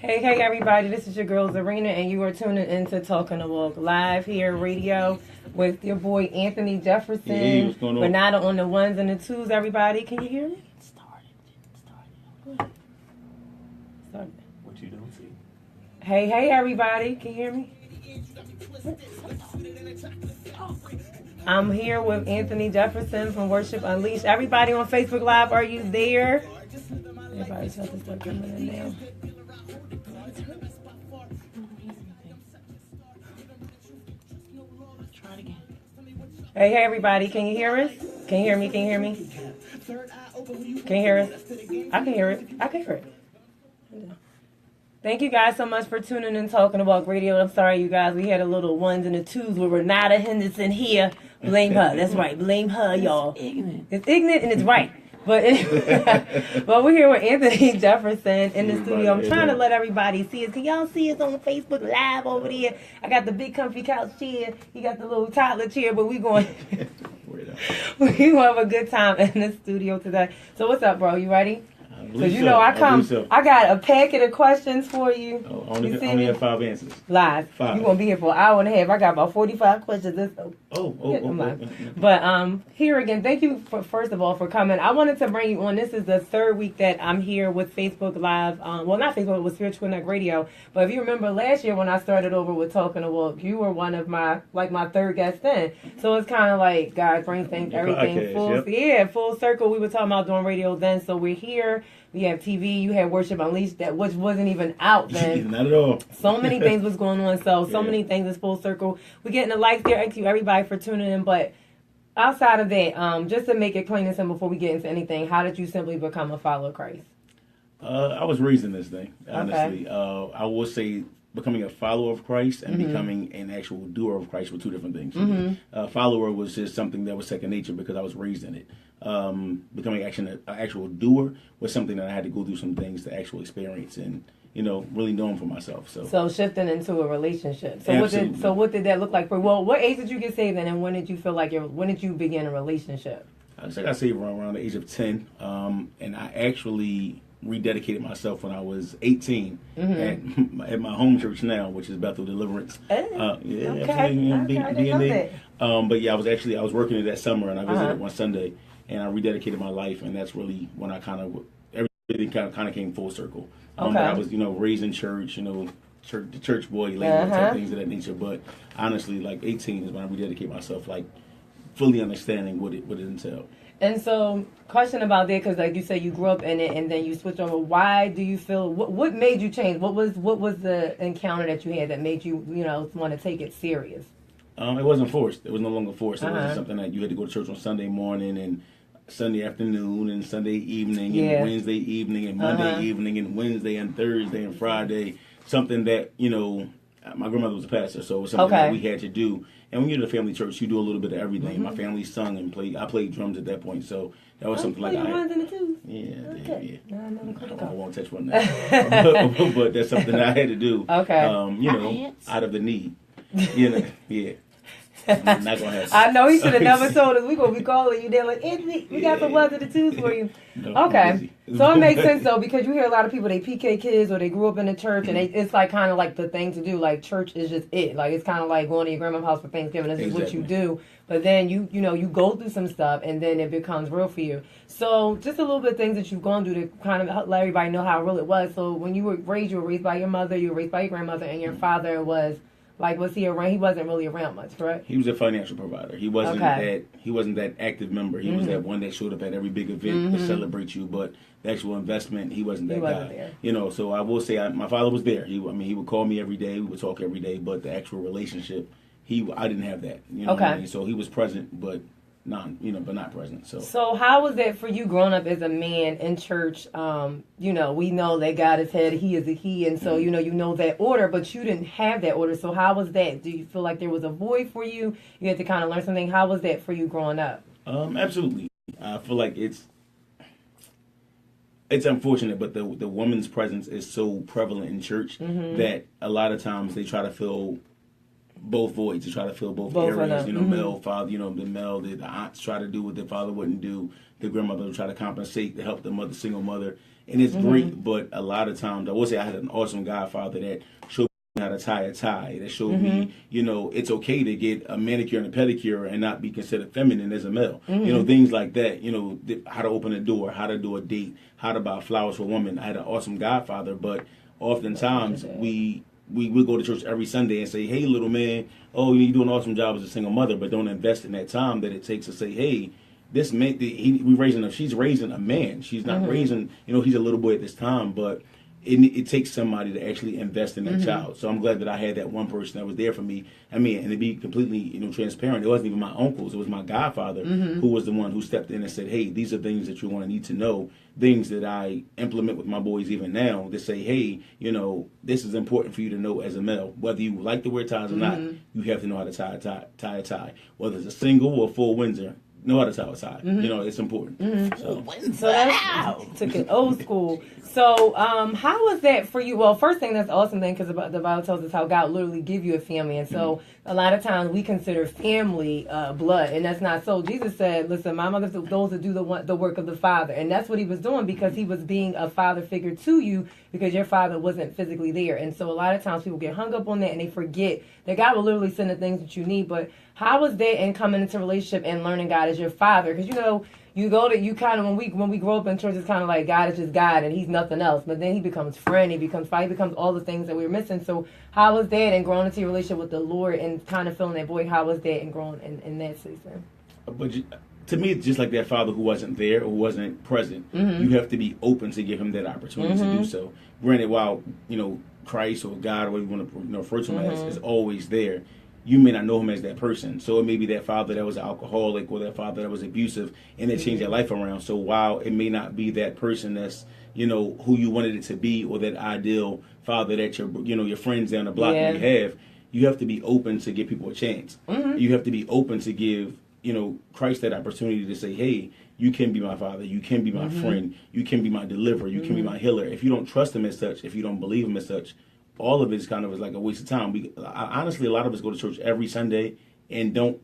Hey, everybody, this is your girl Zarina, and you are tuning into Talking the Walk live here, radio, with your boy Anthony Jefferson. Hey, what's going on? We're not on the ones and the twos, everybody. Can you hear me? Started. What you don't see. Hey, everybody, can you hear me? I'm here with Anthony Jefferson from Worship Unleashed. Everybody on Facebook Live, are you there? Everybody's about to start coming in now. Hey, everybody, can you hear us? Can you hear me? Can you hear me? Can you hear us? I can hear it. I can hear it. Thank you guys so much for tuning in Talking About Radio. I'm sorry, you guys. We had a little ones and the twos with Renata Henderson here. Blame her. That's right. Blame her, y'all. It's ignorant and it's right. But but we're here with Anthony Jefferson in the studio. I'm trying to let everybody see us. Can y'all see us on Facebook Live over there? I got the big comfy couch chair. You got the little toddler chair, but we going to have a good time in the studio today. So what's up, bro? You ready? Because you know I got a packet of questions for you. Only have 5 answers. Live. 5. You're going to be here for an hour and a half. I got about 45 questions. But here again, thank you first of all for coming. I wanted to bring you on. This is the 3rd week that I'm here with Facebook Live. Well, not Facebook, it was Spiritual Neck Radio. But if you remember last year when I started over with Talking to Walk, you were one of my 3rd guest then. So it's kind of like God brings everything podcast, full circle. We were talking about doing radio then, so we're here. We have TV. You had Worship Unleashed, which wasn't even out then. Not at all. So many things was going on. So many things is full circle. We're getting the likes there. Thank you, everybody, for tuning in. But outside of that, just to make it plain and simple before we get into anything, how did you simply become a follower of Christ? I was raised in this thing, honestly. Okay. I will say becoming a follower of Christ and becoming an actual doer of Christ were 2 different things. Follower was just something that was second nature because I was raised in it. Becoming an actual doer was something that I had to go through some things to actually experience and, really knowing for myself. So shifting into a relationship. Absolutely. What did that look like for you? Well, what age did you get saved in, and when did you feel like when did you begin a relationship? I got saved around the age of 10, and I actually rededicated myself when I was 18 at my home church now, which is Bethel Deliverance. Okay. But I was working it that summer, and I visited one Sunday, and I rededicated my life, and that's really when I everything kind of came full circle. But I was raised in church, the church boy, type things of that nature. But honestly, 18 is when I rededicated myself, fully understanding what it entailed. And so, question about that, because like you said, you grew up in it, and then you switched over. Why do you feel? What made you change? What was the encounter that you had that made you want to take it serious? It wasn't forced. It was no longer forced. It wasn't something that you had to go to church on Sunday morning and Sunday afternoon and Sunday evening and Wednesday evening and Monday evening and Wednesday and Thursday and Friday. Something that my grandmother was a pastor, so it was something that we had to do. And when you're in a family church, you do a little bit of everything. My family sung and played. I played drums at that point, so that was something like I had. I won't touch one now, but that's something I had to do. Okay. Out of the need. Not gonna happen. I know he should have never told us. We gonna be calling you there Anthony, we got some ones and the twos for you. Okay. So it makes sense though, because you hear a lot of people, they PK kids or they grew up in the church and it's kind of like the thing to do. Like church is just it. Like it's kind of like going to your grandma's house for Thanksgiving. This is what you do. But then you go through some stuff and then it becomes real for you. So just a little bit of things that you've gone through to kind of let everybody know how real it was. So when you were raised by your mother, you were raised by your grandmother, and your father was he around? He wasn't really around much, correct? He was a financial provider. He wasn't that active member. He was that one that showed up at every big event to celebrate you, but the actual investment, he wasn't that guy. There. So I will say my father was there. He would call me every day. We would talk every day, but the actual relationship, I didn't have that. What I mean? So he was present, but not present. So how was that for you growing up as a man in church? We know that God is head, he is a he, and so you know that order, but you didn't have that order. So how was that? Do you feel like there was a void for you? You had to kind of learn something. How was that for you growing up? Absolutely. I feel like it's unfortunate, but the woman's presence is so prevalent in church that a lot of times they try to fill both voids, to try to fill both areas. Male, father, the aunts try to do what their father wouldn't do. The grandmother would try to compensate to help the single mother. and it's great. But a lot of times, I will say I had an awesome godfather that showed me how to tie a tie. That showed me, it's okay to get a manicure and a pedicure and not be considered feminine as a male. Things like that. How to open a door, how to do a date, how to buy flowers for a woman. I had an awesome godfather, but oftentimes we would go to church every Sunday and say, hey, little man, you do an awesome job as a single mother, but don't invest in that time that it takes to say, hey, this man, she's raising a man. She's not raising, he's a little boy at this time, but it takes somebody to actually invest in that child. So I'm glad that I had that one person that was there for me. I mean, and to be completely, transparent, it wasn't even my uncles. It was my godfather who was the one who stepped in and said, hey, these are things that you're going to need to know, things that I implement with my boys even now to say, hey, this is important for you to know as a male. Whether you like to wear ties or not, you have to know how to tie a tie. Whether it's a single or full Windsor, know how to tie a tie. It's important. So that's took it old school. So how was that for you? Well, first thing, that's an awesome thing, because the Bible tells us how God literally give you a family. And so a lot of times we consider family blood, and that's not so. Jesus said, listen, my mother's those that do the work of the Father. And that's what he was doing, because he was being a father figure to you, because your father wasn't physically there. And so a lot of times people get hung up on that and they forget that God will literally send the things that you need. But how was that in coming into a relationship and learning God as your father? Because when we grow up in church, it's kind of like God is just God and he's nothing else. But then he becomes friend, he becomes fight, he becomes all the things that we were missing. So how was that and growing into your relationship with the Lord and kind of feeling that void? How was that and growing in that season? But to me, it's just like that father who wasn't there or wasn't present. You have to be open to give him that opportunity to do so. Granted, while Christ or God or whatever you want to refer to him as is always there, you may not know him as that person. So it may be that father that was an alcoholic or that father that was abusive, and they changed their life around. So while it may not be that person that's who you wanted it to be, or that ideal father that your friends down the block you have to be open to give people a chance. You have to be open to give Christ that opportunity to say, hey, you can be my father, you can be my friend, you can be my deliverer, you can be my healer. If you don't trust him as such, if you don't believe him as such, all of it is kind of like a waste of time. Honestly, a lot of us go to church every Sunday and don't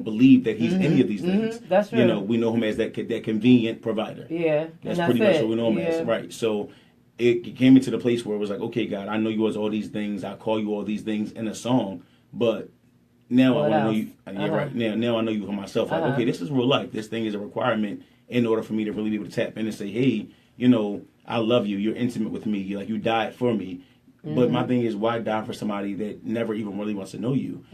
believe that he's any of these things. That's true. We know him as that convenient provider. Yeah, that's pretty much what we know him as, right? So it came into the place where it was like, okay, God, I know you as all these things. I call you all these things in a song, but now I want to know you. Yeah, right. Now I know you for myself. Like, okay, this is real life. This thing is a requirement in order for me to really be able to tap in and say, hey, I love you. You're intimate with me. You died for me. But my thing is, why die for somebody that never even really wants to know you?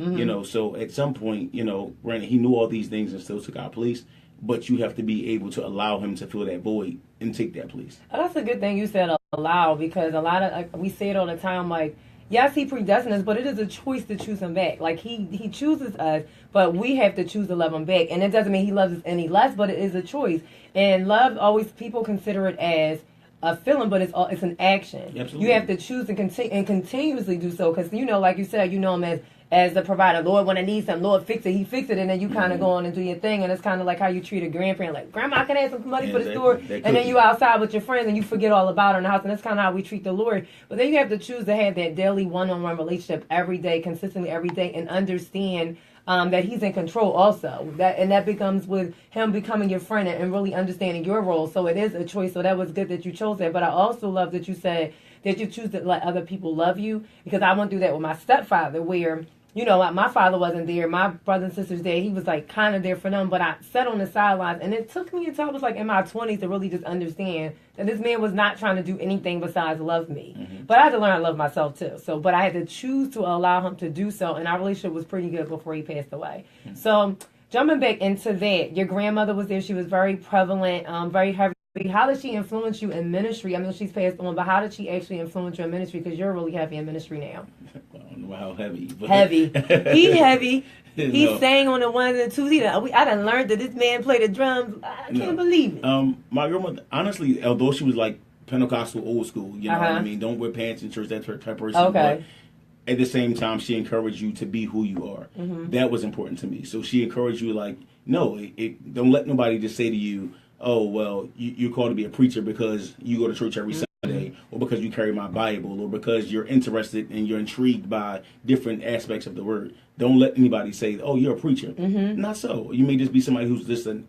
So at some point, granted, he knew all these things and still took our place, but you have to be able to allow him to fill that void and take that place. Oh, that's a good thing you said, allow, because a lot of we say it all the time, like, yes, he predestined us, but it is a choice to choose him back. Like, he chooses us, but we have to choose to love him back. And it doesn't mean he loves us any less, but it is a choice. And love, always, people consider it as a feeling, but it's an action. Absolutely. You have to choose and continuously do so, because like you said, him as the provider. Lord, when I need something, Lord, fix it. He fix it, and then you kind of go on and do your thing. And it's kind of like how you treat a grandparent. Like, Grandma, can I have some money for the store? And then you outside with your friends and you forget all about her in the house. And that's kind of how we treat the Lord. But then you have to choose to have that daily one-on-one relationship every day, consistently every day, and understand that he's in control also. That becomes with him becoming your friend and really understanding your role. So it is a choice. So that was good that you chose that. But I also love that you said that you choose to let other people love you, because I went through that with my stepfather, where my father wasn't there. My brothers and sisters there. He was like kind of there for them, but I sat on the sidelines, and it took me until I was like in my 20s to really just understand that this man was not trying to do anything besides love me. But I had to learn to love myself too. So, but I had to choose to allow him to do so, and our relationship was pretty good before he passed away. So, jumping back into that, your grandmother was there. She was very prevalent, very heavy. How did she influence you in ministry? I mean, she's passed on, but how did she actually influence you in ministry? Because you're really heavy in ministry now. I don't know how heavy. But heavy. He heavy. He sang on the ones and twos. I done learned that this man played the drums. I can't believe it. My grandmother, honestly, although she was like Pentecostal old school, what I mean? Don't wear pants in church, that type of person. Okay. But at the same time, she encouraged you to be who you are. That was important to me. So she encouraged you, like, no, don't let nobody just say to you, oh, well, you're called to be a preacher because you go to church every Sunday, or because you carry my Bible, or because you're interested and you're intrigued by different aspects of the word. Don't let anybody say, "Oh, you're a preacher." Mm-hmm. Not so. You may just be somebody who's just an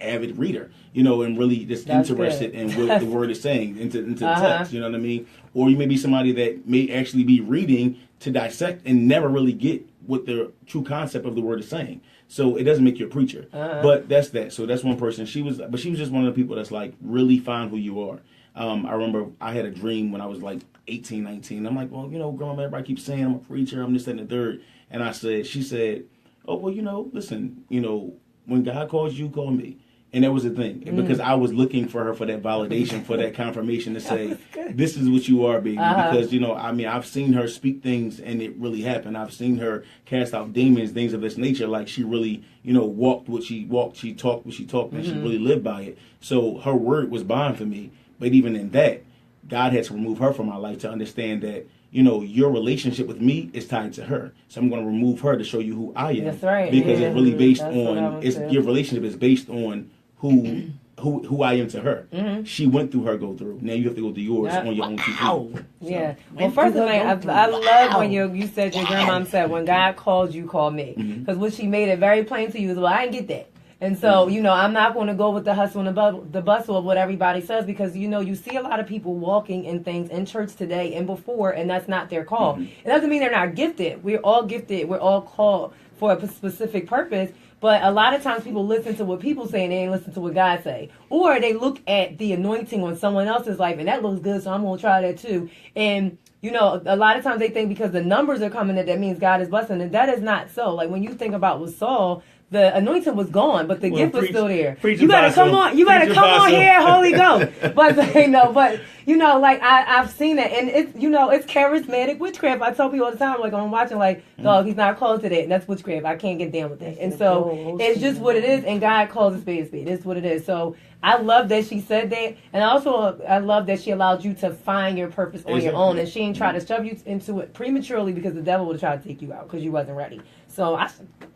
avid reader, and really just interested in what the word is saying into the text. You know what I mean? Or you may be somebody that may actually be reading to dissect and never really get what the true concept of the word is saying. So it doesn't make you a preacher. But that's that. So that's one person. She was just one of the people that's like, really find who you are. I remember I had a dream when I was like 18, 19. I'm like, well, growing up, everybody keeps saying I'm a preacher, I'm this, that, and the third. And she said, oh, well, listen, when God calls you, call me. And that was the thing, because I was looking for her for that validation, for that confirmation to say, this is what you are, baby. Because, I've seen her speak things and it really happened. I've seen her cast out demons, things of this nature. Like she really, walked what she walked, she talked what she talked, and she really lived by it. So her word was bond for me. But even in that, God had to remove her from my life to understand that, your relationship with me is tied to her. So I'm going to remove her to show you who I am. That's right. Because it's really based on, your relationship is based on who I am to her. Mm-hmm. She went through her go through. Now you have to go through yours on your own two feet. So. Yeah. Well, first of all, I love when you said, your grandmom said, when God calls you, call me. Because what she made it very plain to you is, well, I didn't get that. And so, I'm not going to go with the hustle and the bustle of what everybody says, because, you see a lot of people walking in things in church today and before, and that's not their call. Mm-hmm. It doesn't mean they're not gifted. We're all gifted. We're all called for a specific purpose. But a lot of times people listen to what people say and they ain't listen to what God say. Or they look at the anointing on someone else's life and that looks good, so I'm going to try that too. And, a lot of times they think because the numbers are coming that means God is blessing. And that is not so. Like when you think about with Saul, the anointing was gone, but the gift was still there. You better come on. You better come on here, Holy Ghost. But like I've seen it, and it's it's charismatic witchcraft. I tell people all the time, like I'm watching, like, dog, he's not called to that, and that's witchcraft. I can't get down with that. And so it's just what it is, and God calls a spade a spade. It's what it is. So I love that she said that, and also I love that she allowed you to find your purpose on your own, and she didn't try to shove you into it prematurely because the devil would have tried to take you out because you wasn't ready. So I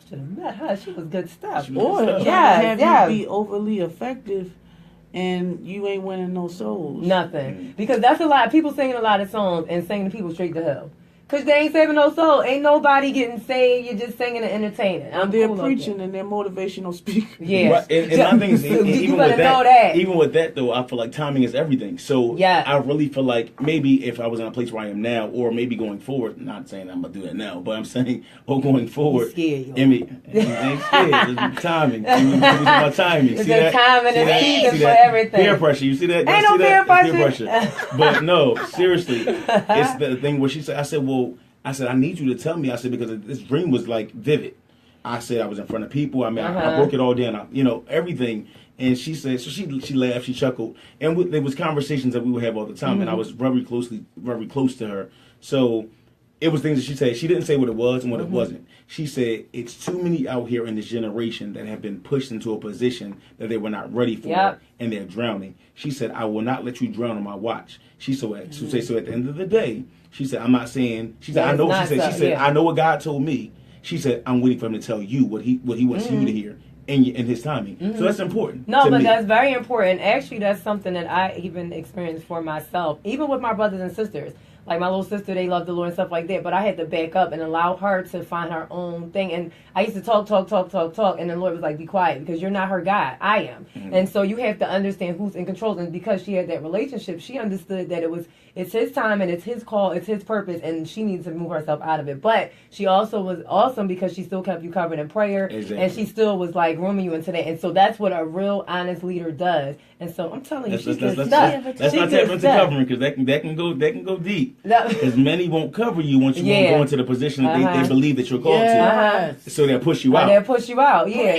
should have met her. She was good stuff. Or have you be overly effective and you ain't winning no souls. Nothing. Because that's a lot of people singing a lot of songs and singing the people straight to hell. Because they ain't saving no soul. Ain't nobody getting saved. You're just singing and entertaining. They're preaching and they're motivational speakers. Yeah. Right. And my thing is, even with that, though, I feel like timing is everything. So I really feel like maybe if I was in a place where I am now, or maybe going forward, not saying I'm going to do that now, but I'm saying, going forward. You're scared, ain't scared. It's timing. It's my timing. It's the timing and season for everything. Peer pressure. You see that? Ain't no peer pressure. But no, seriously. It's the thing where she said, I said, I need you to tell me. I said, because this dream was like vivid. I said I was in front of people. I mean, I broke it all down. Everything. And she said, so she laughed, she chuckled, and there was conversations that we would have all the time. And I was very close to her. So it was things that she said. She didn't say what it was and what it wasn't. She said, it's too many out here in this generation that have been pushed into a position that they were not ready for, and they're drowning. She said, I will not let you drown on my watch. So at the end of the day, she said, I'm not saying, she said, I know, she said, I know what God told me. She said, I'm waiting for him to tell you what he wants you to hear in his timing. So that's important. No, but that's very important. Actually, that's something that I even experienced for myself, even with my brothers and sisters. Like my little sister, they love the Lord and stuff like that. But I had to back up and allow her to find her own thing. And I used to talk. And the Lord was like, be quiet, because you're not her God. I am. And so you have to understand who's in control. And because she had that relationship, she understood that it's his time and it's his call, it's his purpose, and she needs to move herself out of it. But she also was awesome because she still kept you covered in prayer. Exactly. And she still was like grooming you into that. And so that's what a real honest leader does. And so I'm telling you, she's good stuff. That's not tap into covering, because that can go deep. Because many won't cover you once you won't go into the position that they believe that you're called to. So they'll push you out. They'll push you out. Yeah.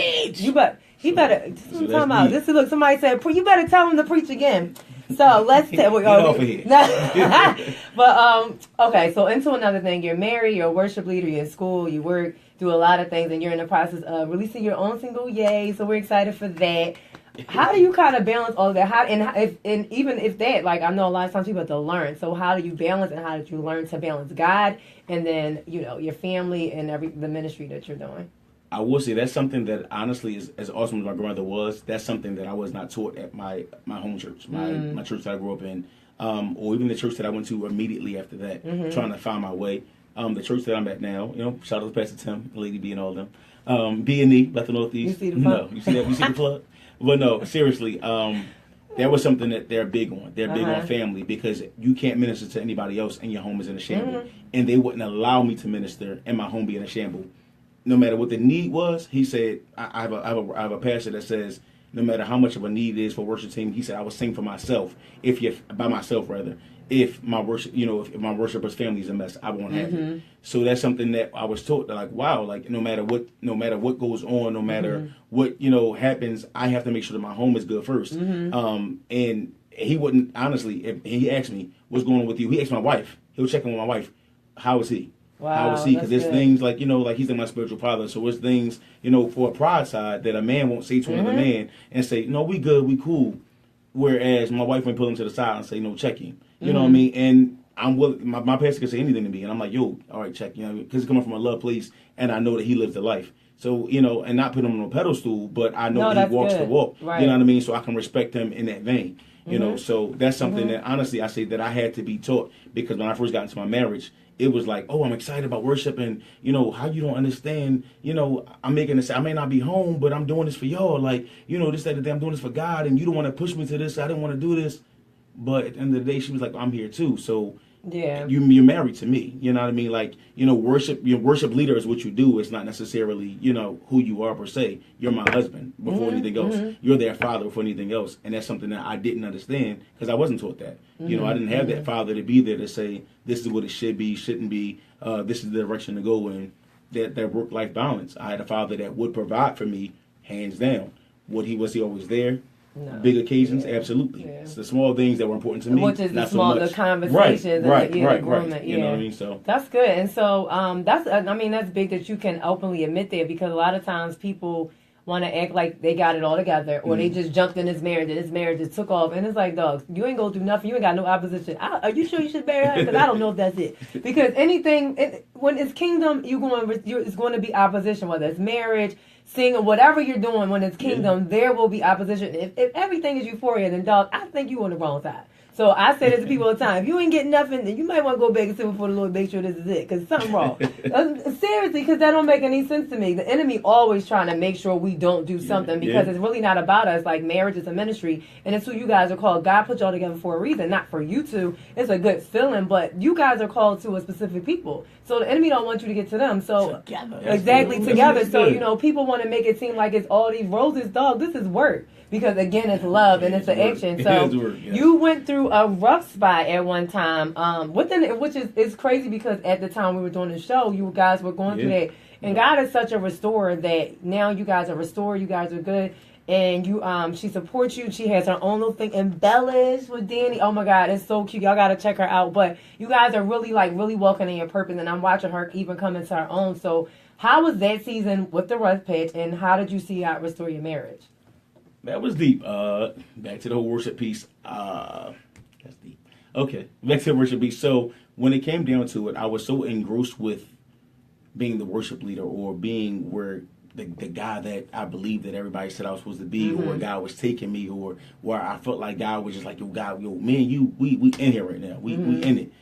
He better. This is what I'm talking about. This is, look. Somebody said, you better tell him to preach again. So let's tell. Get off of here. But okay. So into another thing. You're married. You're a worship leader. You're in school. You work. Do a lot of things, and you're in the process of releasing your own single. Yay! So we're excited for that. How do you kind of balance all of that? And even if that, like, I know a lot of times people have to learn. So how do you balance, and how did you learn to balance God and then, your family and the ministry that you're doing? I will say that's something that honestly is as awesome as my grandmother was. That's something that I was not taught at my home church, my church that I grew up in. or even the church that I went to immediately after that, trying to find my way. The church that I'm at now, shout out to Pastor Tim, Lady B, and all of them. B&E, Bethel Northeast. You see the plug? No, you see that? You see the plug? But no, seriously, that was something that they're big on. They're big on family, because you can't minister to anybody else and your home is in a shamble. And they wouldn't allow me to minister and my home be in a shamble. No matter what the need was, he said, I have a pastor that says, no matter how much of a need it is for worship team, he said, I will sing for myself, if my worship, if my worshippers' family's a mess, I won't have it. So that's something that I was taught, that like, wow, like no matter what goes on, no matter what, happens, I have to make sure that my home is good first. And he wouldn't, honestly, if he asked me, what's going on with you? He asked my wife. He'll check in with my wife. How is he? Wow, how is he? Because there's good. things like, like he's my spiritual father. So it's things, for a pride side that a man won't say to another man and say, no, we good, we cool. Whereas my wife would pull him to the side and say, no, check him. You know what I mean? And I'm willing, my pastor can say anything to me. And I'm like, yo, all right, check. Because it's coming from a love place. And I know that he lives the life. So, and not put him on a pedestal, but I know that he walks the walk. Right. You know what I mean? So I can respect him in that vein. So that's something that honestly I say that I had to be taught, because when I first got into my marriage, it was like, oh, I'm excited about worship, and how you don't understand, I'm making this, I may not be home, but I'm doing this for y'all, like, this, that, and that, I'm doing this for God, and you don't want to push me to this, I didn't want to do this, but at the end of the day, she was like, I'm here too, so yeah, you're married to me, you know what I mean, like, worship, your worship leader is what you do, it's not necessarily, who you are per se, you're my husband before anything else, you're their father before anything else, and that's something that I didn't understand, because I wasn't taught that, I didn't have that father to be there to say, this is what it should be, shouldn't be, this is the direction to go in, that work-life balance. I had a father that would provide for me, hands down. Was he always there? No. Big occasions, absolutely. Yeah. It's the small things that were important to me, which is not the small, so much. the conversations, right. You know what I mean? So that's good, and so that's big that you can openly admit that, because a lot of times people want to act like they got it all together, or they just jumped in this marriage and this marriage just took off, and it's like, dog, you ain't go through nothing, you ain't got no opposition. Are you sure you should marry her? Because I don't know if that's it. Because when it's kingdom, it's going to be opposition, whether it's marriage, singing, whatever you're doing. When it's kingdom, there will be opposition. If everything is euphoria, then dog, I think you on the wrong side. So I say this to people all the time. If you ain't getting nothing, then you might want to go back and sit before the Lord, make sure this is it, because something wrong. Seriously, because that don't make any sense to me. The enemy always trying to make sure we don't do something, because it's really not about us. Like, marriage is a ministry, and it's who you guys are called. God put y'all together for a reason, not for you two. It's a good feeling, but you guys are called to a specific people. So the enemy don't want you to get to them. So together. Exactly, together. So, people want to make it seem like it's all these roses. Dog, this is work. Because again, it's love and it's an action. So you went through a rough spot at one time, which is crazy, because at the time we were doing the show, you guys were going through that. And God is such a restorer that now you guys are restored. You guys are good, and she supports you. She has her own little thing, embellished with Danny. Oh my God, it's so cute. Y'all gotta check her out. But you guys are really walking in your purpose, and I'm watching her even come into her own. So how was that season with the rough patch, and how did you see God restore your marriage? That was deep. Back to the whole worship piece. That's deep. Okay, back to the worship piece. So when it came down to it, I was so engrossed with being the worship leader, or being where the guy that I believed that everybody said I was supposed to be, or God was taking me, or where I felt like God was just like, yo, God, yo, me and you, we in here right now. We in it.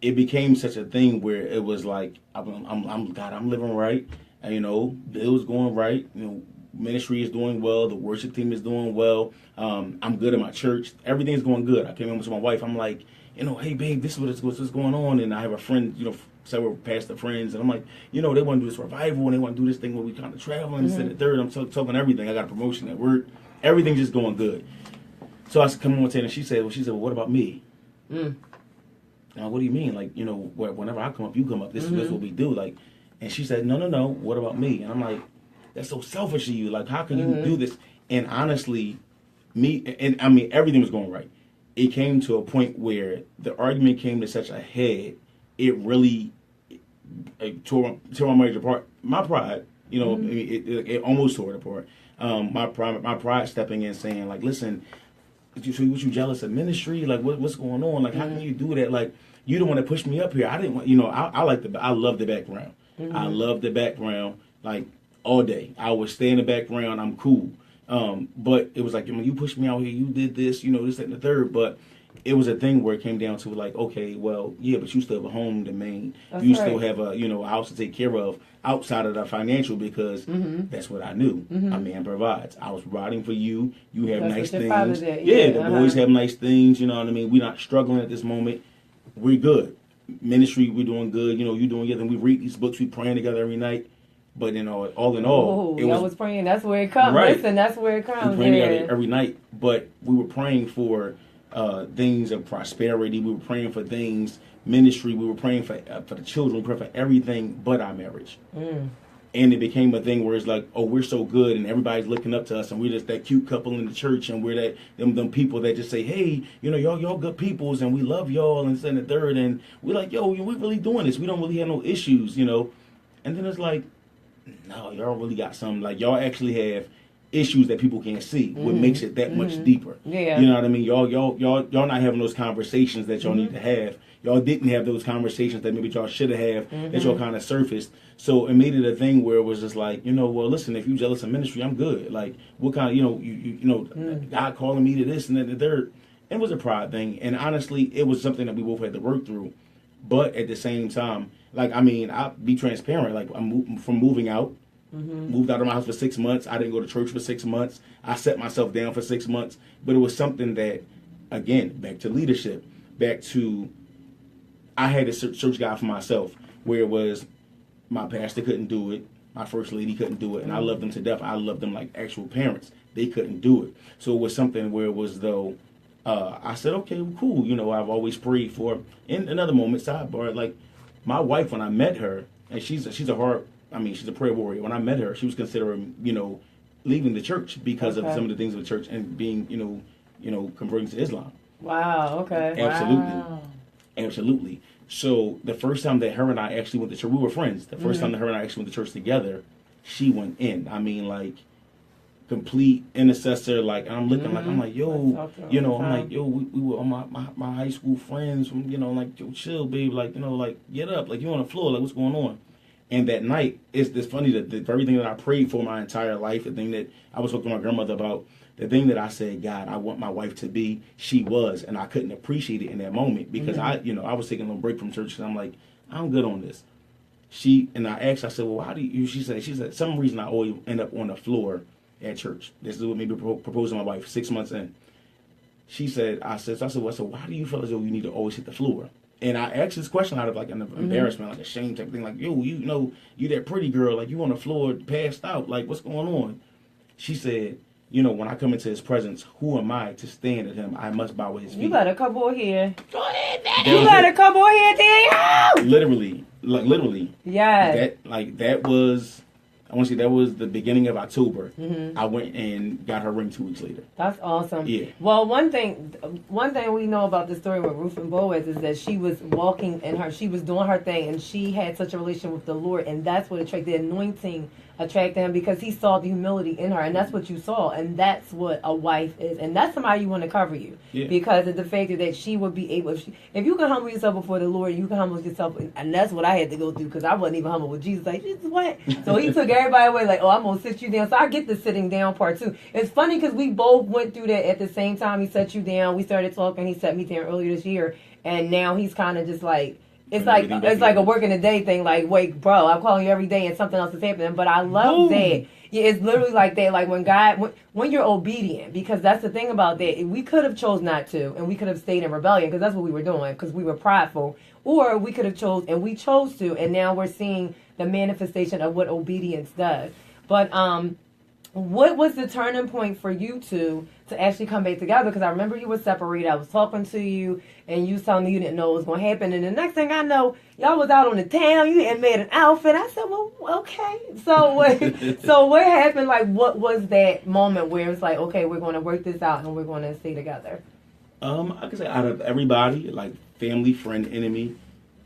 It became such a thing where it was like, I'm living right. And, bills going right. Ministry is doing well. The worship team is doing well. I'm good at my church. Everything's going good. I came home to my wife. I'm like, hey, babe, this is what's going on. And I have a friend, several pastor friends. And I'm like, they want to do this revival, and they want to do this thing where we kind of travel and sit at third. I'm talking everything. I got a promotion at work. Everything's just going good. So I come on with her, and she said, well, what about me? Now, what do you mean? Like, whenever I come up, you come up. This is what we do. Like, and she said, no. What about me? And I'm like, that's so selfish of you. Like, how can you do this? And honestly, everything was going right. It came to a point where the argument came to such a head, it really tore my marriage apart. My pride, it almost tore it apart. My pride stepping in, saying, like, listen, was you jealous of ministry? Like, what's going on? Like, how can you do that? Like, you don't want to push me up here. I didn't want, I love the background. I love the background. Like, all day. I would stay in the background. I'm cool. But it was like, when you pushed me out here, you did this, this, that, and the third. But it was a thing where it came down to like, okay, well, yeah, but you still have a home to maintain. That's you right. still have a house to take care of outside of the financial, because that's what I knew. A man provides. I was providing for you. You have That's nice what your father things. did. Yeah, Yeah, the boys have nice things. You know what I mean? We're not struggling at this moment. We're good. Ministry, we're doing good. You doing good. And we read these books. We praying together every night. But all in all, I was praying. That's where it comes. Right. Listen, that's where it comes. We praying together every night. But we were praying for things of prosperity. We were praying for things, ministry. We were praying for the children. We prayed for everything but our marriage. And it became a thing where it's like, oh, we're so good, and everybody's looking up to us, and we're just that cute couple in the church, and we're that them people that just say, hey, y'all good peoples, and we love y'all, and this and the third, and we're like, yo, we really doing this. We don't really have no issues, And then it's like, no, y'all really got something. Like, y'all actually have issues that people can't see, what makes it that much deeper. Yeah. You know what I mean? Y'all not having those conversations that y'all need to have. Y'all didn't have those conversations that maybe y'all should have, that y'all kind of surfaced. So it made it a thing where it was just like, well, listen, if you jealous of ministry, I'm good. Like, what kind of, God calling me to this and that and the third. It was a pride thing. And honestly, it was something that we both had to work through. But at the same time, like, I mean, I'll be transparent. Like, I'm from moving out. Moved out of my house for 6 months. I didn't go to church for 6 months. I set myself down for 6 months. But it was something that, again, back to leadership, back to, I had a church guide for myself, where it was, my pastor couldn't do it, my first lady couldn't do it, and I loved them to death. I loved them like actual parents. They couldn't do it. So it was something where it was, though, I said, okay, well, cool. I've always prayed for, in another moment, sidebar, like, my wife, when I met her, and she's a prayer warrior. When I met her, she was considering, leaving the church because of some of the things of the church and being, converting to Islam. Wow, okay. Absolutely. Wow. Absolutely. So the first time that her and I actually went to church, we were friends. The first time that her and I actually went to church together, she went in. I mean, like, complete intercessor. Like, I'm looking like, I'm like, yo, I'm like, yo, we were on my high school friends from, like, yo, chill, babe. Like, like, get up. Like, you on the floor. Like, what's going on? And that night, it's funny that the very thing that I prayed for my entire life, the thing that I was talking to my grandmother about, the thing that I said, God, I want my wife to be, she was, and I couldn't appreciate it in that moment because I was taking a little break from church because I'm like, I'm good on this. And I asked, I said, well, how do you, she said, some reason I always end up on the floor at church. This is what made me propose to my wife 6 months in. She said, I said, why do you feel as though you need to always hit the floor? And I asked this question out of like an embarrassment, like a shame type thing, like, yo, you that pretty girl, like you on the floor passed out, like what's going on? She said, when I come into his presence, who am I to stand at him? I must bow at his feet. You better come on here. Go ahead, man. You better come on here, Daniel. Literally. Yeah. That was, I want to say that was the beginning of October. I went and got her ring 2 weeks later. That's awesome. Yeah. Well, one thing we know about the story with Ruth and Boaz is that she was walking in she was doing her thing, and she had such a relation with the Lord, and that's what attracted the anointing. Attracted him because he saw the humility in her, and that's what you saw, and that's what a wife is, and that's somebody you want to cover you because of the fact that she would be able, if you can humble yourself before the Lord, you can humble yourself, and that's what I had to go through because I wasn't even humble with Jesus. Like, Jesus, what? So he took everybody away. Like, oh, I'm gonna sit you down. So I get the sitting down part too. It's funny because we both went through that at the same time. He set you down. We started talking. He set me down earlier this year, and now he's kind of just like. It's like a work in the day thing. Like, wait, bro, I'm calling you every day and something else is happening. But I love that. Yeah, it's literally like that. Like when you're obedient, because that's the thing about that. We could have chose not to, and we could have stayed in rebellion because that's what we were doing because we were prideful. Or we could have chose, and we chose to, and now we're seeing the manifestation of what obedience does. But what was the turning point for you two to actually come back together? Because I remember you were separated. I was talking to you, and you was telling me you didn't know what was going to happen. And the next thing I know, y'all was out on the town. You had made an outfit. I said, well, okay. So what happened? Like, what was that moment where it's like, okay, we're going to work this out, and we're going to stay together? I could say out of everybody, like family, friend, enemy,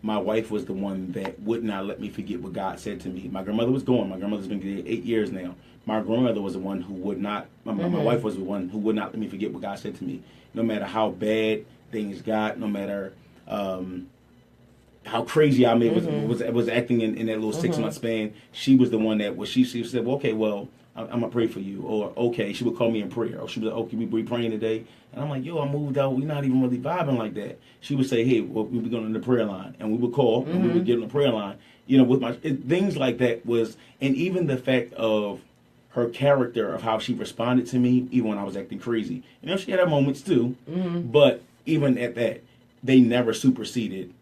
my wife was the one that would not let me forget what God said to me. My grandmother was gone. My grandmother's been dead 8 years now. My grandmother was the one who would not, my wife was the one who would not let me forget what God said to me. No matter how bad things got, no matter how how crazy I made was acting in that little 6-month span. She was the one that she said, well, okay, well, I'm gonna pray for you, or okay, she would call me in prayer, or she was like, okay, we praying today, and I'm like, yo, I moved out, we're not even really vibing like that. She would say, hey, well, we were going to the prayer line, and we would call, and we would get on the prayer line, with things like that was, and even the fact of her character of how she responded to me, even when I was acting crazy. She had her moments too, but even at that, they never superseded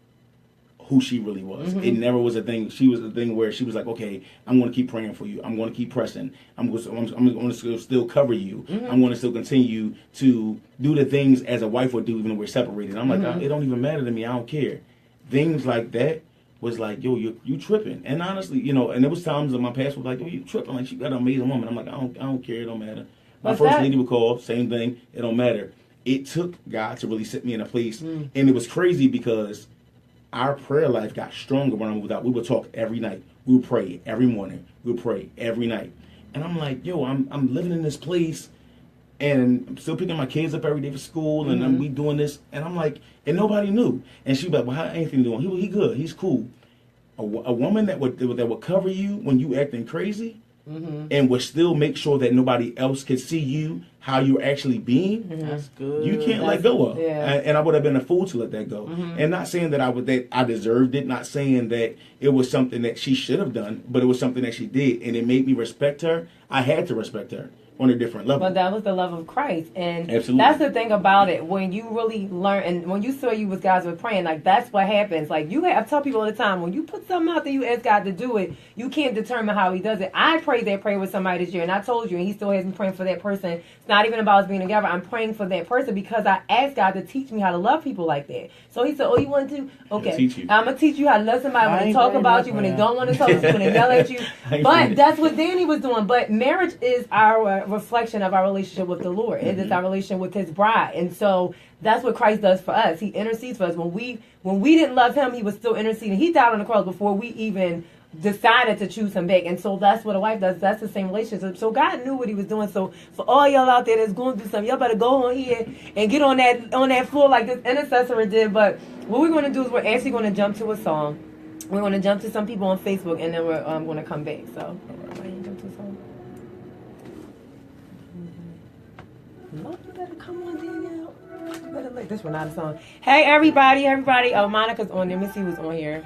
who she really was. It never was a thing. She was a thing where she was like, okay, I'm going to keep praying for you. I'm going to keep pressing. I'm going to still cover you. I'm going to still continue to do the things as a wife would do even when we're separated. I'm like, it don't even matter to me. I don't care. Things like that was like, yo, you tripping. And honestly, and there was times in my past was like, yo, you tripping. Like, she got an amazing woman. I'm like, I don't care. It don't matter. My first lady would call, same thing. It don't matter. It took God to really set me in a place. And it was crazy because our prayer life got stronger when I moved out. We would talk every night. We would pray every morning. We would pray every night. And I'm like, yo, I'm living in this place, and I'm still picking my kids up every day for school, and we doing this. And I'm like, and nobody knew. And she was like, well, how Anthony doing? He good. He's cool. A woman that would cover you when you acting crazy, and would still make sure that nobody else could see you how you're actually being. That's good. You can't let go of. Yeah. And I would have been a fool to let that go. And not saying that I deserved it, not saying that it was something that she should have done, but it was something that she did, and it made me respect her. I had to respect her on a different level. But that was the love of Christ. And absolutely, that's the thing about it. When you really learn, and when you saw you was guys were praying, like that's what happens. Like I tell people all the time, when you put something out there, you ask God to do it, you can't determine how he does it. I prayed that prayer with somebody this year, and I told you, and he still has me praying for that person. It's not even about us being together. I'm praying for that person because I asked God to teach me how to love people like that. So he said, oh, you want to? Okay. I'm going to teach you how to love somebody when they talk about you, when they don't want to talk, when they yell at you. But that's what Danny was doing. But marriage is our reflection of our relationship with the Lord. It is our relationship with his bride. And so that's what Christ does for us. He intercedes for us. When we didn't love him, he was still interceding. He died on the cross before we even decided to choose him back. And so that's what a wife does. That's the same relationship. So God knew what he was doing. So for all y'all out there that's going through something, y'all better go on here and get on that floor like this intercessor did. But what we're going to do is we're actually going to jump to a song. We're going to jump to some people on Facebook, and then we're going to come back. So jump to a song. Lord, you better come on, Danielle. You better like this one, not a song. Hey, everybody. Oh, Monica's on there. Let me see who's on here.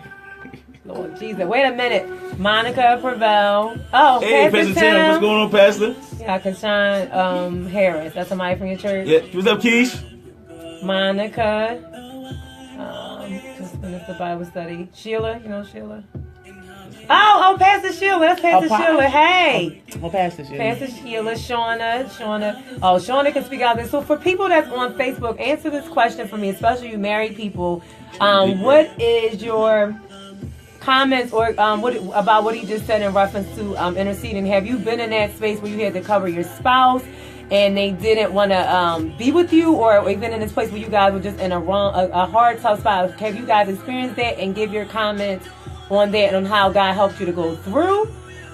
Lord Jesus. Wait a minute. Monica Prevel. Oh, hey, Pastor Tim. What's going on, Pastor? Yeah, Kashawn Harris. That's somebody from your church? Yeah. What's up, Keish? Monica. Just finished the Bible study. Sheila. You know Sheila? Oh, Pastor Sheila. That's Pastor Sheila. Hey. Oh, Pastor Sheila. Pastor Sheila. Shauna. Oh, Shauna can speak out there. So for people that's on Facebook, answer this question for me, especially you married people. What is your comments or about what he just said in reference to interceding? Have you been in that space where you had to cover your spouse and they didn't want to be with you, or even in this place where you guys were just in a hard, tough spot? Have you guys experienced that, and give your comments on that and on how God helped you to go through?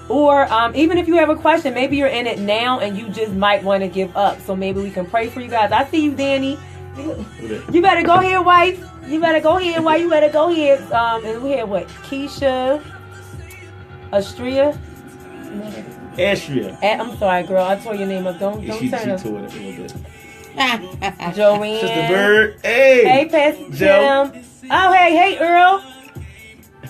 Or even if you have a question, maybe you're in it now and you just might want to give up. So maybe we can pray for you guys. I see you, Danny. You better go here, wife. You better go here. Why you better go here? And we have what? Keisha, Astria. I'm sorry, girl. I tore your name up. Don't she turn up. She tore it up a little bit. Joanne. Sister Bird. Hey, Pastor Joe. Tim. Oh, hey, Earl.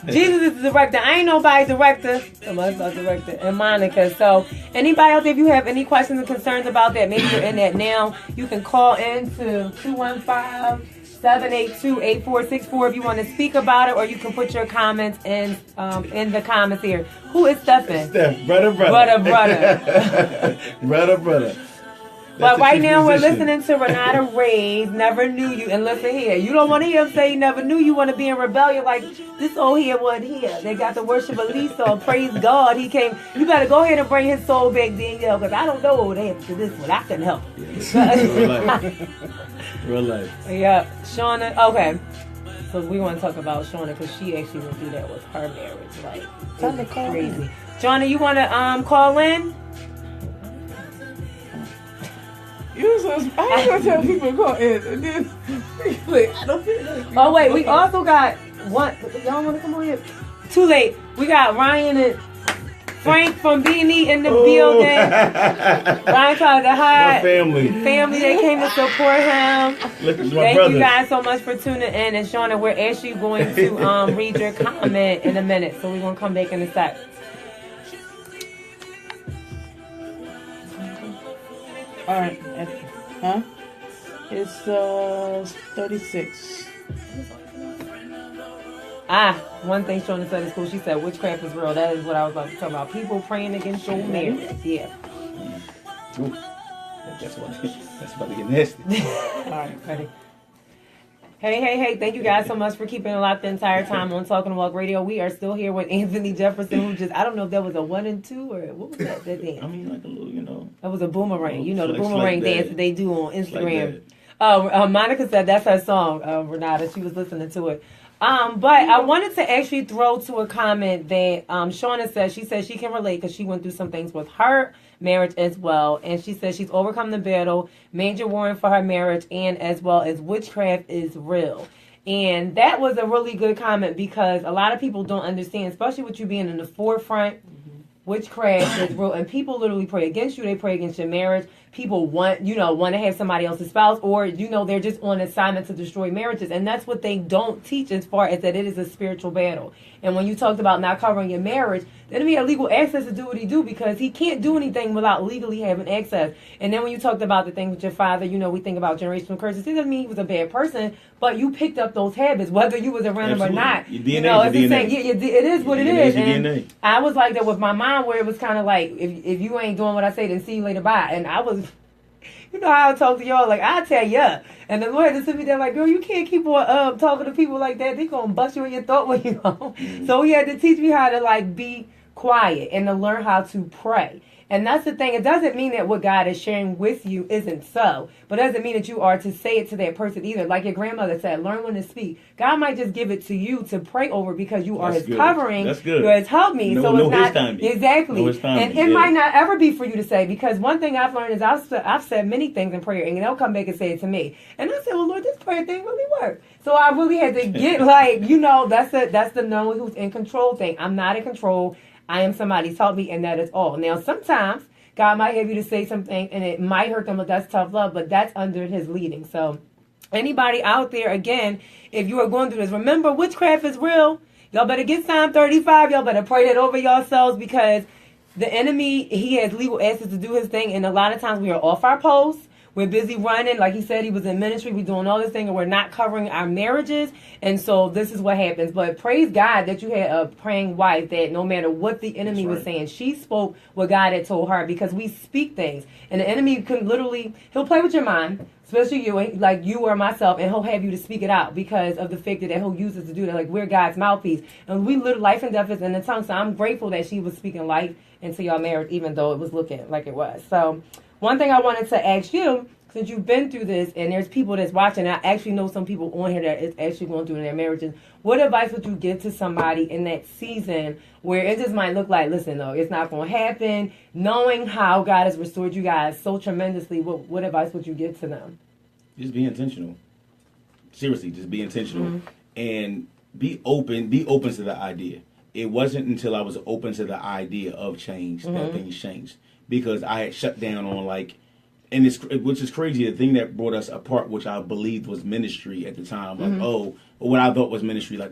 Jesus is the director. I ain't nobody's director. Somebody's our director. And Monica. So anybody out there, if you have any questions or concerns about that, maybe you're in that now, you can call in to 215-782-8464 if you want to speak about it, or you can put your comments in the comments here. Who is Stephen? Steph, brother. brother. But right now we're listening to Renata Ray's Never Knew You. And listen here, you don't want to hear him say he never knew you. Want to be in rebellion like this old here wasn't here. They got the worship of Lisa. Praise God, he came. You better go ahead and bring his soul back, Danielle, because I don't know what happened to this one. I couldn't help. Real life. Yeah, Shauna. Okay, so we want to talk about Shauna because she actually went through that with her marriage. Like, it's crazy. Shauna, you want to call in? I ain't gonna tell people to call in, and then like, I don't feel like. Oh wait, we also got What? Y'all want to come on here? Too late. We got Ryan and Frank from BNE in the building. Ryan tried to hide. Family, they came to support him. Thank you guys so much for tuning in. And Shauna, we're actually going to read your comment in a minute. So we're going to come back in a sec. All right. Huh? It's 36. One thing Shauna said is cool. She said witchcraft is real. That is what I was about to talk about. People praying against your marriage. Yeah. Ooh. That's about to get nasty. All right, ready. Hey. Thank you guys so much for keeping it locked the entire time on Talking Walk Radio. We are still here with Anthony Jefferson, who just, I don't know if that was a 1 and 2 or what was that dance? I mean, like a little, That was a boomerang. You know, the Flex boomerang like dance that. that they do on Instagram. Like Monica said that's her song, Renata. She was listening to it. But I wanted to actually throw to a comment that Shauna said. She said she can relate because she went through some things with her marriage as well. And she said she's overcome the battle, major warring for her marriage, and as well as witchcraft is real. And that was a really good comment because a lot of people don't understand, especially with you being in the forefront. Witchcraft is real, and people literally pray against you. They pray against your marriage. People want to have somebody else's spouse, or they're just on assignment to destroy marriages, and that's what they don't teach as far as that it is a spiritual battle. And when you talked about not covering your marriage, the enemy had legal access to do what he do because he can't do anything without legally having access. And then when you talked about the thing with your father, we think about generational curses. It doesn't mean he was a bad person, but you picked up those habits, whether you was around him or not. Your DNA it's the same. It is what it is. And DNA. I was like that with my mom, where it was kind of like, if you ain't doing what I say, then see you later, bye. And I was, how I talk to y'all, like, I tell ya. And the Lord just sent me there like, girl, you can't keep on talking to people like that. They gonna bust you in your throat when you home. So he had to teach me how to like be quiet and to learn how to pray. And that's the thing. It doesn't mean that what God is sharing with you isn't so. But it doesn't mean that you are to say it to that person either. Like your grandmother said, learn when to speak. God might just give it to you to pray over because you are his covering. That's good. You're his help me. So it's not exactly. And it might not ever be for you to say, because one thing I've learned is I've said many things in prayer and they'll come back and say it to me. And I said, well, Lord, this prayer thing really worked. So I really had to get that's the knowing who's in control thing. I'm not in control. I am somebody's help me, and that is all. Now, sometimes God might have you to say something, and it might hurt them, but that's tough love, but that's under his leading. So anybody out there, again, if you are going through this, remember, witchcraft is real. Y'all better get Psalm 35. Y'all better pray that over yourselves, because the enemy, he has legal access to do his thing, and a lot of times we are off our posts. We're busy running. Like he said, he was in ministry. We're doing all this thing, and we're not covering our marriages. And so this is what happens. But praise God that you had a praying wife that no matter what the enemy was saying, she spoke what God had told her, because we speak things. And the enemy can literally, he'll play with your mind, especially you, like you or myself, and he'll have you to speak it out because of the fact that he'll use us to do that. Like, we're God's mouthpiece. And we live life and death is in the tongue. So I'm grateful that she was speaking life into your marriage, even though it was looking like it was. So one thing I wanted to ask you, since you've been through this, and there's people that's watching, I actually know some people on here that is actually going through in their marriages, what advice would you give to somebody in that season where it just might look like, listen, though, it's not going to happen, knowing how God has restored you guys so tremendously, what advice would you give to them? Just be intentional. Seriously, just be intentional. And be open to the idea. It wasn't until I was open to the idea of change that things changed. Because I had shut down on which is crazy, the thing that brought us apart, which I believed was ministry at the time. Like, what I thought was ministry, like,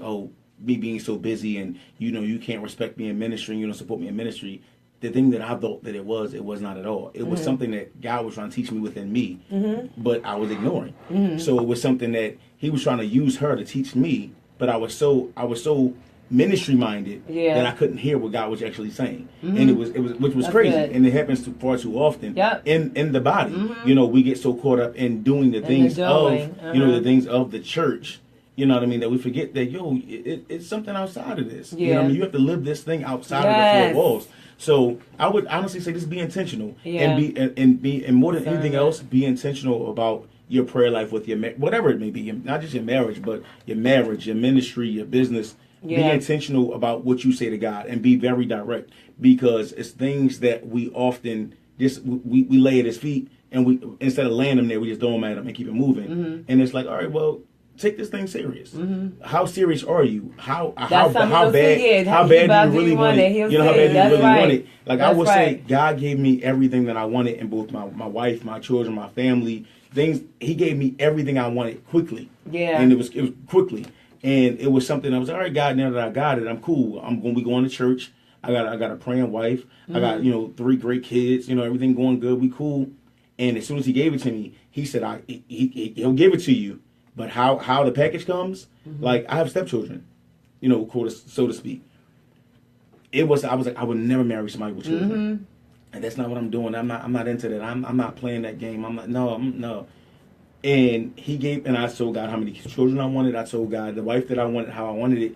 me being so busy and, you can't respect me in ministry and you don't support me in ministry. The thing that I thought that it was not at all. It was something that God was trying to teach me within me, but I was ignoring. So it was something that he was trying to use her to teach me, but I was so ministry minded that I couldn't hear what God was actually saying, and it was which was crazy, and it happens far too often in the body. We get so caught up in doing the things of the things of the church. You know what I mean? That we forget that it's something outside of this. You know what I mean? You have to live this thing outside of the four walls. So I would honestly say just be intentional and more than anything else, be intentional about your prayer life with your whatever it may be, not just your marriage, but your marriage, your ministry, your business. Be intentional about what you say to God and be very direct, because it's things that we often just we lay at his feet, and we, instead of laying them there, we just throw them at him and keep it moving. And it's like, all right, well, take this thing serious. How serious are you? How bad do you really want it? You know, how bad do you really want it? Like I would say, God gave me everything that I wanted in both my wife, my children, my family. Things He gave me everything I wanted quickly. Yeah. And it was quickly. And it was something I was, all right, God, now that I got it, I'm cool. I'm gonna be going to church. I got a praying wife. I got, 3 great kids, everything going good, we cool. And as soon as He gave it to me, He said, He'll give it to you. But how the package comes, like I have stepchildren, so to speak. I was like, I would never marry somebody with children. And that's not what I'm doing. I'm not into that. I'm not playing that game. No. And I told God how many children I wanted. I told God the wife that I wanted, how I wanted it.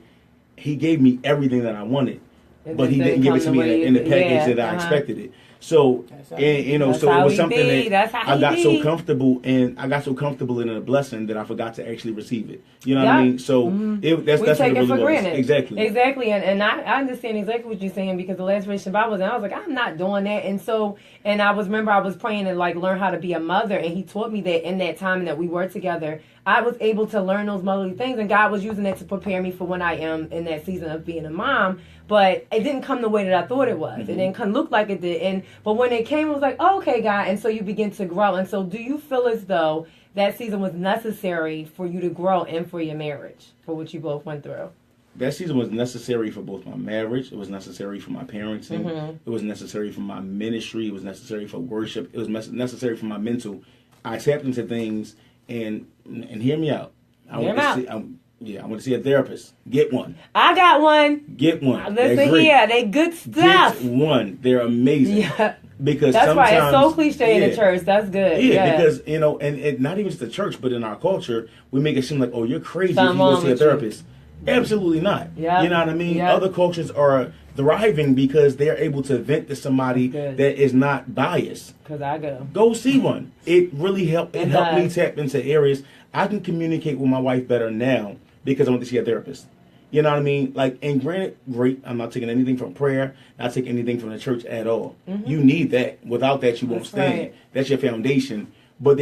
He gave me everything that I wanted, but He didn't give it to me in the package that I expected it. So, so it was something that I got so comfortable, and I got so comfortable in a blessing that I forgot to actually receive it. You know what I mean? So that's what it really was. Granted. Exactly. And I understand exactly what you're saying, because the last relationship I was in, I was like, I'm not doing that. And I was praying to like learn how to be a mother, and He taught me that in that time that we were together, I was able to learn those motherly things, and God was using that to prepare me for when I am in that season of being a mom. But it didn't come the way that I thought it was. It didn't look like it did. But when it came, it was like, oh, okay, God. And so you begin to grow. And so do you feel as though that season was necessary for you to grow and for your marriage, for what you both went through? That season was necessary for both my marriage. It was necessary for my parenting. It was necessary for my ministry. It was necessary for worship. It was necessary for my mental. I tapped into things, and hear me out. I want to see a therapist. Get one. I got one. Get one. Listen here, they good stuff. Get one. They're amazing. Yeah. Because that's right. It's so cliche in the church. That's good. Yeah, because, and not even just the church, but in our culture, we make it seem like, oh, you're crazy if you go see a therapist. Absolutely not. Yep. You know what I mean? Yep. Other cultures are thriving because they're able to vent to somebody that is not biased. Because I go see one. It really helped. It helped me tap into areas. I can communicate with my wife better now because I went to see a therapist. You know what I mean? Like, and granted, great, I'm not taking anything from prayer, not taking anything from the church at all. You need that. Without that, you won't stand. Right. That's your foundation. But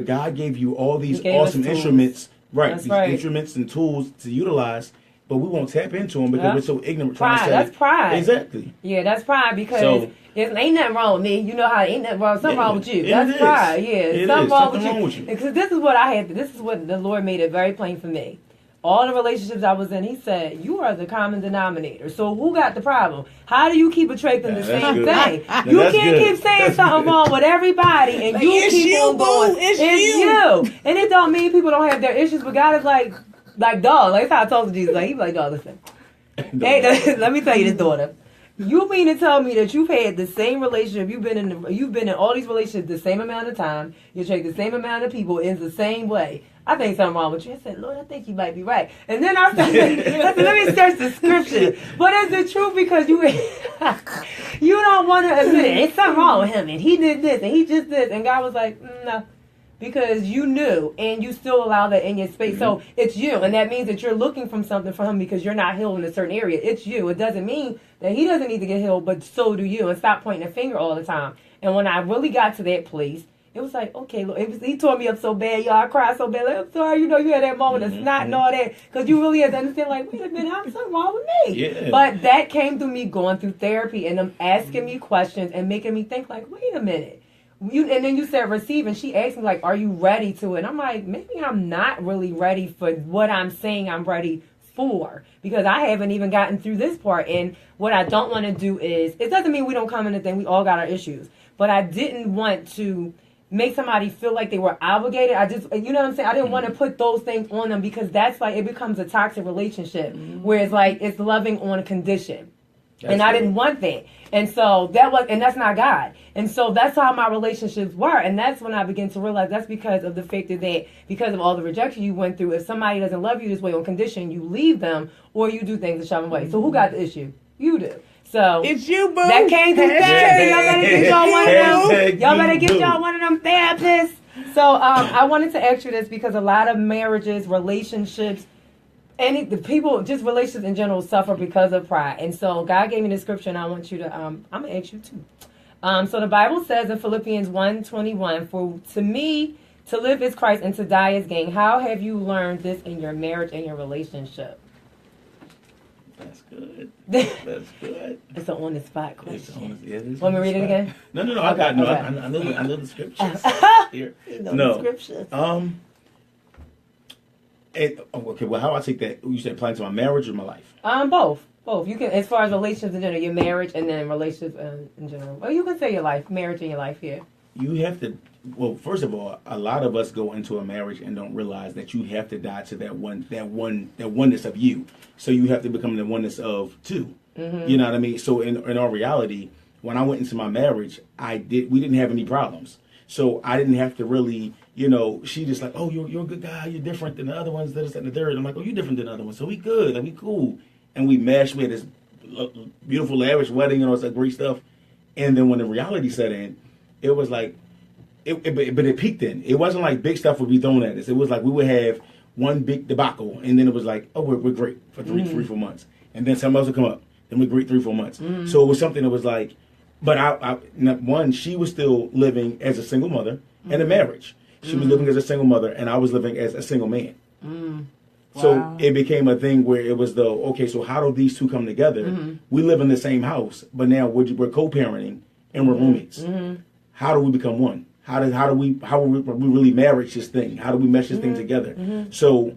God gave you all these awesome instruments, these instruments and tools to utilize, but we won't tap into them because we're so ignorant. Pride. That's pride. Exactly. Yeah, that's pride, because ain't nothing wrong with me. You know how ain't nothing wrong. Something wrong with you. That's pride. Yeah, something wrong with you. Because this is what I had. This is what the Lord made it very plain for me. All the relationships I was in, He said, you are the common denominator. So who got the problem? How do you keep attracting the same thing? You can't keep saying something wrong with everybody, and you keep on going. It's you. And it don't mean people don't have their issues, but God is like dog. Like, that's how I told Jesus. Like, He be like, dog, listen. Hey, let me tell you this, daughter. You mean to tell me that you've had the same relationship, you've been in all these relationships the same amount of time, you attract the same amount of people in the same way? I think something wrong with you. I said, Lord, I think you might be right. And then I said, let me search the scripture. But is it true? Because you don't want to admit it. It's something wrong with him, and he did this, and he just did. And God was like, no. Because you knew, and you still allow that in your space. So it's you, and that means that you're looking from something from Him because you're not healed in a certain area. It's you. It doesn't mean that He doesn't need to get healed, but so do you. And stop pointing a finger all the time. And when I really got to that place, it was like, okay, look, He tore me up so bad, y'all. I cried so bad. Like, I'm sorry, you had that moment of snot and all that. Because you really had to understand, like, wait a minute, something wrong with me. Yeah. But that came through me going through therapy and them asking me questions and making me think, like, wait a minute. And then you said receive, and she asked me, like, are you ready to it? And I'm like, maybe I'm not really ready for what I'm saying I'm ready for, because I haven't even gotten through this part. And what I don't want to do is, it doesn't mean we don't come in and think we all got our issues, but I didn't want to make somebody feel like they were obligated. I just, you know what I'm saying? I didn't want to put those things on them, because that's like, it becomes a toxic relationship where it's like, it's loving on a condition. And I didn't want that. And so that's not God. And so that's how my relationships were. And that's when I began to realize that's because of the fact that because of all the rejection you went through, if somebody doesn't love you this way on condition, you leave them or you do things to shove them away. So who got the issue? You do. So it's you, boo. That came through therapy. Y'all better get y'all one of them. Y'all better get y'all one of them therapists. So I wanted to ask you this because a lot of marriages, relationships, the people, just relationships in general, suffer because of pride. And so God gave me the scripture, and I want you to, I'm going to ask you too. So the Bible says in Philippians 1:21, for to me, To live is Christ and to die is gain. How have you learned this in your marriage and your relationship? That's good. That's good. It's an on-the-spot question. Want me to read it again? No. Okay, I okay. I know the scriptures. Here. The scriptures. Okay. Well, how do I take that? You said applying to my marriage or my life? Both. You can, as far as relationships in general, your marriage and then relationships in general. Well, you can say your life, marriage and your life here. You have to. Well, first of all, a lot of us go into a marriage and don't realize that you have to die to that oneness of you. So you have to become the oneness of two. Mm-hmm. You know what I mean? So in our reality, when I went into my marriage, we didn't have any problems. So I didn't have to really, she just like, oh, you're a good guy. You're different than the other ones. This and the third. I'm like, oh, you're different than the other ones. So we good. Like, we cool. And we meshed. We had this beautiful, lavish wedding, it's like great stuff. And then when the reality set in, it was like, but it peaked in. It wasn't like big stuff would be thrown at us. It was like we would have one big debacle, and then it was like, oh, we're great for 3-4 months. And then something else would come up. Then we're great 3-4 months. Mm-hmm. So it was something that was like, but she was still living as a single mother in a marriage. She was living as a single mother, and I was living as a single man. Mm. So it became a thing where it was so how do these two come together? Mm-hmm. We live in the same house, but now we're co-parenting and we're roommates. Mm-hmm. How do we become one? How do we really marry this thing? How do we mesh this thing together? Mm-hmm. So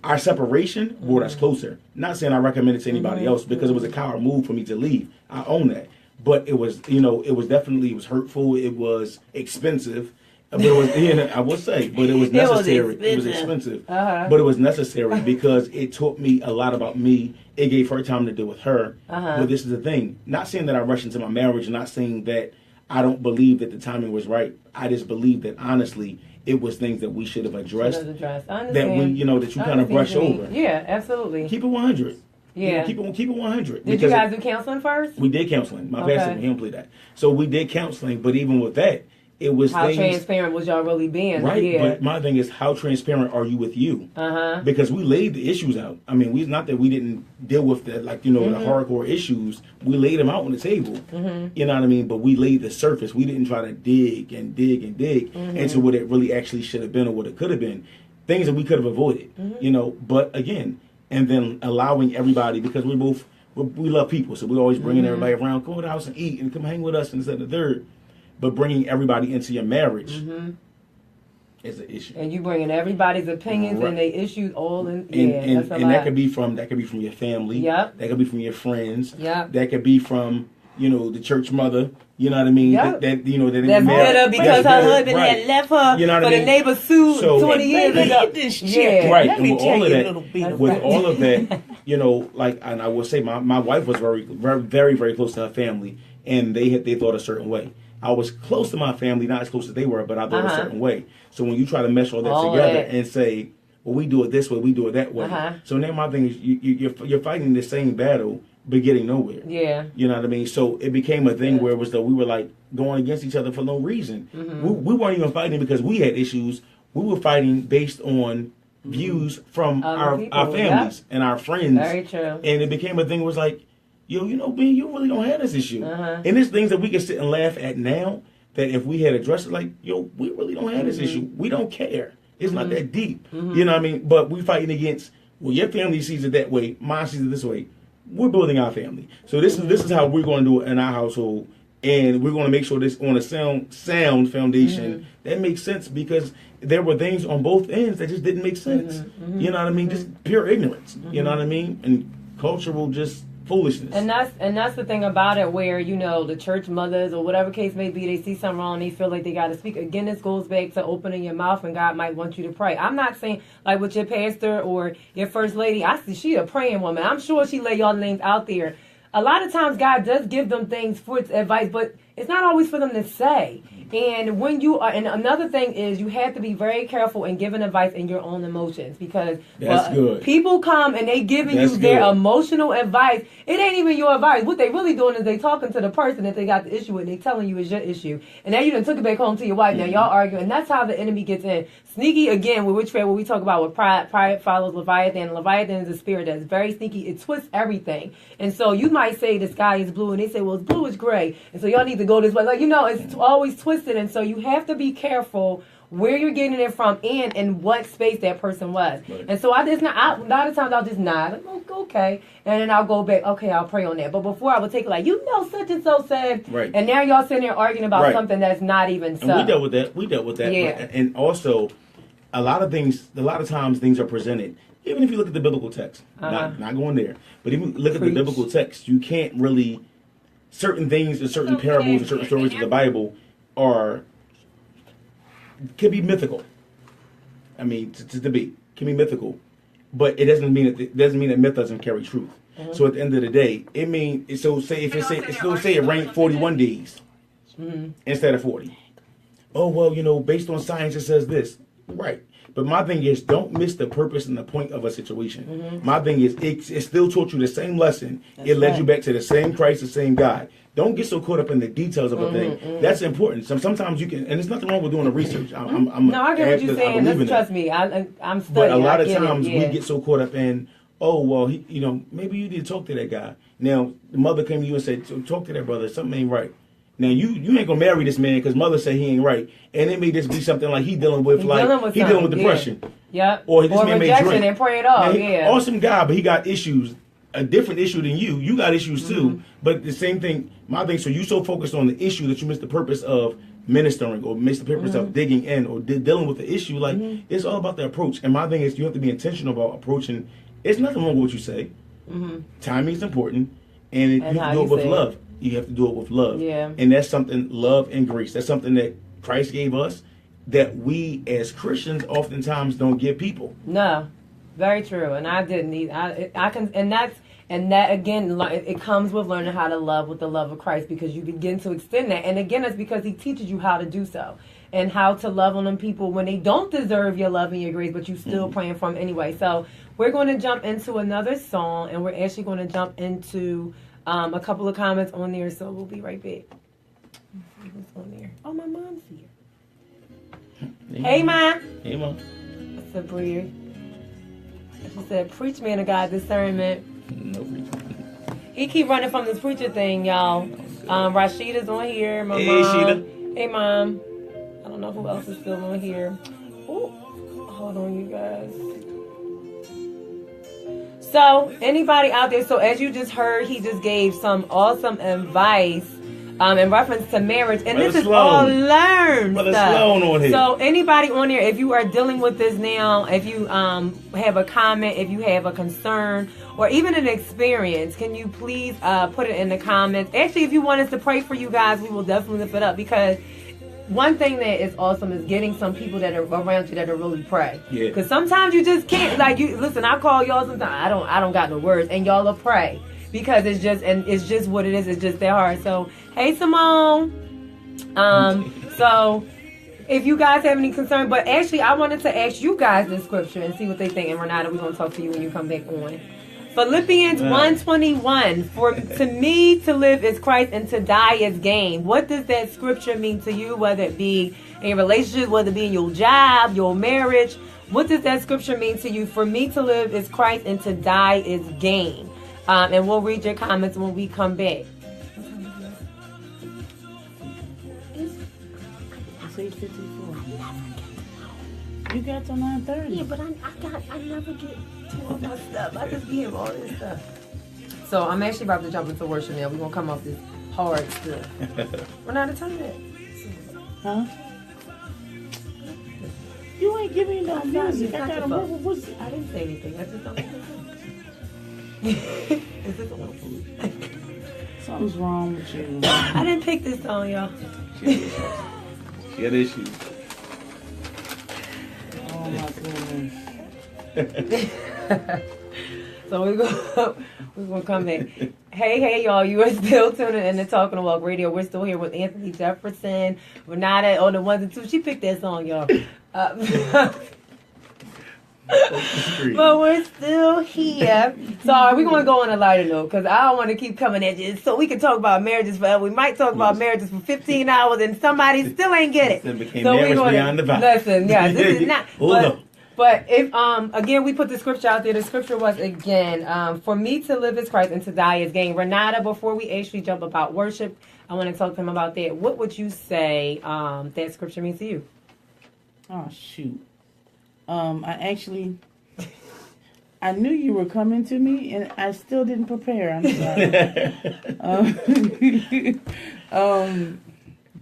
our separation brought us closer. Not saying I recommend it to anybody else because it was a coward move for me to leave. I own that. But it was, it was hurtful. It was expensive. But it was, I will say, but it was necessary. It was expensive. Uh-huh. But it was necessary because it taught me a lot about me. It gave her time to deal with her. Uh-huh. But this is the thing. Not saying that I rushed into my marriage. Not saying that I don't believe that the timing was right. I just believe that, honestly, it was things that we should have addressed. That we, that you kind of brush over. Yeah, absolutely. Keep it 100. Yeah. Keep it 100. Did you guys do counseling first? We did counseling. My pastor, he don't play that. So we did counseling, but even with that, it was how transparent was y'all really being? Right. Yeah. But my thing is, how transparent are you with you? Uh-huh. Because we laid the issues out. I mean, not that we didn't deal with the the hardcore issues. We laid them out on the table. Mm-hmm. You know what I mean? But we laid the surface. We didn't try to dig into what it really actually should have been or what it could have been. Things that we could have avoided. Mm-hmm. But again, and then allowing everybody, because we love people, so we're always bringing everybody around, come to the house and eat and come hang with us and this and the third. But bringing everybody into your marriage is an issue. And you bringing everybody's opinions and they issues all in. And that could be from your family. Yep. That could be from your friends. Yep. That could be from the church mother. You know what I mean? Yep. That's bitter because her husband had left her. You know what I mean? For the neighbor sued 20 years ago. Yeah. Right. And with all of that, and I will say my wife was very, very, very, very close to her family, and they thought a certain way. I was close to my family, not as close as they were, but I thought a certain way. So when you try to mesh all that together and say, well, we do it this way, we do it that way. So now my thing is you're fighting the same battle, but getting nowhere. Yeah. You know what I mean? So it became a thing where it was we were like going against each other for no reason. Mm-hmm. We weren't even fighting because we had issues. We were fighting based on views from our families and our friends. Very true. And it became a thing where it was like, Ben, you really don't have this issue. And there's things that we can sit and laugh at now that if we had addressed it, we really don't have this issue. We don't care. It's not that deep. You know what I mean? But we fighting against, your family sees it that way, mine sees it this way. We're building our family. So this is how we're going to do it in our household. And we're going to make sure this on a sound foundation that makes sense, because there were things on both ends that just didn't make sense. You know what I mean? Just pure ignorance. You know what I mean? And cultural just foolishness. And that's the thing about it, where the church mothers or whatever case may be, they see something wrong, they feel like they got to speak. Again, this goes back to opening your mouth, and God might want you to pray. I'm not saying like with your pastor or your first lady. I see she a praying woman. I'm sure she lay y'all names out there. A lot of times God does give them things for its advice, but it's not always for them to say. And when you are, and another thing is, you have to be very careful in giving advice in your own emotions, because people come and they giving you their emotional advice. It ain't even your advice. What they really doing is they talking to the person that they got the issue with, and they telling you it's your issue. And now you done took it back home to your wife. Now y'all arguing, and that's how the enemy gets in. Sneaky again with witchcraft, what we talk about with pride follows Leviathan. Leviathan is a spirit that's very sneaky. It twists everything. And so you might say the sky is blue, and they say, well, it's blue, it's gray. And so y'all need to go this way. It's always twisted. And so you have to be careful where you're getting it from, and in what space that person was. Right. And so a lot of times I'll just nod, like, oh, okay, and then I'll go back, okay, I'll pray on that. But before I would take it like, such and so said, right. And now y'all sitting there arguing about something that's not even so. And we dealt with that. Yeah. And also, a lot of times things are presented. Even if you look at the biblical text, not going there, but even look at the biblical text, you can't really, certain things and certain parables and certain stories of the Bible can be mythical. I mean, can be mythical, but it doesn't mean that myth doesn't carry truth. Mm-hmm. So at the end of the day, say it rained 41 days instead of 40. Oh well, based on science it says this, right? But my thing is, don't miss the purpose and the point of a situation. Mm-hmm. My thing is, it still taught you the same lesson. It led you back to the same Christ, the same God. Don't get so caught up in the details of a thing. Mm-hmm. That's important. Sometimes you can, and there's nothing wrong with doing the research. I get what you're saying. Trust me, I'm studying. But a lot of times we get so caught up in, oh well, maybe you need to talk to that guy. Now the mother came to you and said, talk to that brother. Something ain't right. Now you ain't gonna marry this man because mother said he ain't right, and it may just be something like he dealing with depression. Yeah. Or this man may drink and pray it off. Awesome guy, but he got issues, a different issue than you. You got issues too, but the same thing. My thing. So you so focused on the issue that you miss the purpose of ministering, or miss the purpose of digging in, or dealing with the issue. Like it's all about the approach. And my thing is, you have to be intentional about approaching. It's nothing wrong with what you say. Timing is important, and you have to do it with love. You have to do it with love. Yeah. And that's something, love and grace. That's something that Christ gave us that we as Christians oftentimes don't give people. No. Very true. And I didn't need, I can, and that again, it comes with learning how to love with the love of Christ, because you begin to extend that. And again, it's because he teaches you how to do so, and how to love on them people when they don't deserve your love and your grace, but you still praying for them anyway. So we're going to jump into another song, and we're actually going to jump into a couple of comments on there, so we'll be right back. What's on there? Oh, my mom's here. Hey, Mom. Hey, Mom. What's up, Bria? She said, preach, man of God, discernment. No preaching. He keep running from this preacher thing, y'all. Rashida's on here. My mom. Sheeta. Hey, Mom. I don't know who else is still on here. Ooh. Hold on, you guys. So, anybody out there, so as you just heard, he just gave some awesome advice in reference to marriage. And this is all learned stuff. So, anybody on there, if you are dealing with this now, if you have a comment, if you have a concern, or even an experience, can you please put it in the comments? Actually, if you want us to pray for you guys, we will definitely lift it up, because one thing that is awesome is getting some people that are around you that are really pray. Yeah. Because sometimes you just can't. Like, you listen, I call y'all sometimes. I don't got no words, and y'all will pray, because it's just what it is. It's just that hard. So hey, Simone. So if you guys have any concern, but actually I wanted to ask you guys this scripture and see what they think. And Renata, we're gonna talk to you when you come back on. Philippians 1:21. For to me to live is Christ and to die is gain. What does that scripture mean to you, whether it be in your relationship, whether it be in your job, your marriage? What does that scripture mean to you? For me to live is Christ and to die is gain. And we'll read your comments when we come back. It's 8:54. You got to 9:30. Yeah, but I never get to all my stuff. I just give all this stuff. So I'm actually about to jump into worship now. We're gonna come off this hard stuff. We're not a turn that. Huh? You ain't giving me no music. I got a what's I didn't say anything. I just don't Is this a little food? Something's wrong with you. I didn't pick this song, y'all. She had issues. Oh my goodness. So we're gonna come back. Hey, y'all! You are still tuning in to Talking to Walk Radio. We're still here with Anthony Jefferson, Renata on the 1s and 2s. She picked that song, y'all. But we're still here. So we're going to go on a lighter note, because I don't want to keep coming at you. So we can talk about marriages forever. We might talk about marriages for 15 hours and somebody still ain't get it. It became marriage beyond the vow. Listen, yeah, this is not. But if again, we put the scripture out there. The scripture was again, for me to live is Christ and to die is gain. Renata, before we actually jump about worship, I want to talk to him about that. What would you say that scripture means to you? Oh, shoot. I knew you were coming to me, and I still didn't prepare. I'm sorry.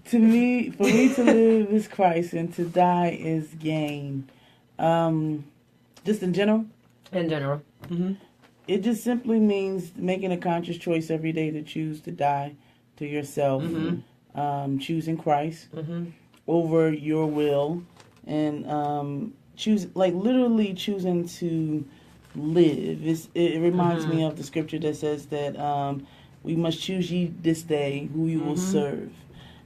For me to live is Christ, and to die is gain. Just in general? In general. Mm-hmm. It just simply means making a conscious choice every day to choose to die to yourself. Mm-hmm. Choosing Christ over your will, and literally choosing to live. It reminds me of the scripture that says that we must choose ye this day who you will serve.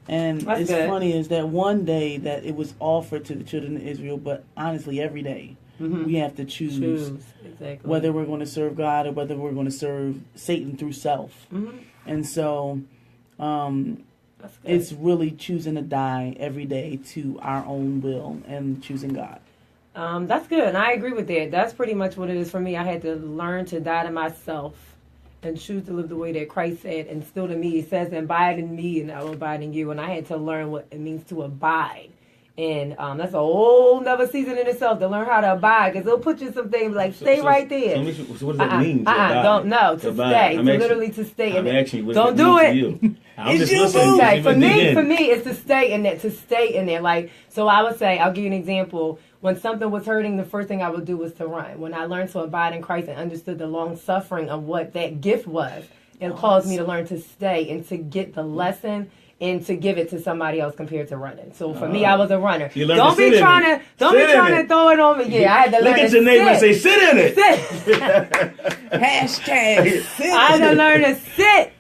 And That's it's good. funny is that one day that it was offered to the children of Israel, but honestly every day we have to choose exactly. whether we're going to serve God or whether we're going to serve Satan through self. And so it's really choosing to die every day to our own will and choosing God. That's good, and I agree with that. That's pretty much what it is for me. I had to learn to die to myself and choose to live the way that Christ said, instilled in me. It says, abide in me and I will abide in you. And I had to learn what it means to abide. And that's a whole nother season in itself, to learn how to abide, because it'll put you in some things like stay right there. So what does that mean? To abide? Don't know. To stay. Literally to stay in it. Don't do it. I'm just listening. Okay, for me, it's to stay in there. To stay in there. Like, so I would say, I'll give you an example. When something was hurting, the first thing I would do was to run. When I learned to abide in Christ and understood the long suffering of what that gift was, it caused me to learn to stay and to get the lesson and to give it to somebody else compared to running. So for me, I was a runner. Don't be trying to throw it on me. Yeah, I had to learn to sit. Look at your neighbor and say, sit in it. Hashtag sit. I had to learn to sit.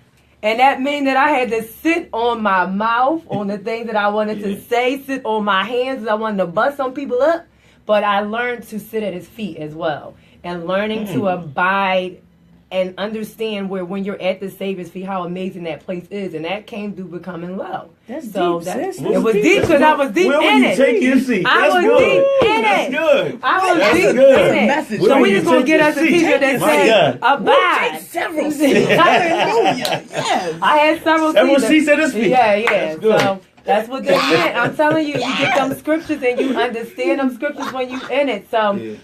And that means that I had to sit on my mouth, on the things that I wanted to say, sit on my hands, because I wanted to bust some people up. But I learned to sit at his feet as well. And learning to abide and understand where when you're at the Savior's feet, how amazing that place is. And that came through becoming low. That's deep, sis. It was deep because I was deep in it. Take your seat. I was deep in it. That's good. I was deep in it. So we just going to get us a teacher that says, abide. Take several seats. Hallelujah. Yes. I had several seats at his feet. Yeah. So that's what they meant. I'm telling you, you get them scriptures and you understand them scriptures when you in it. So,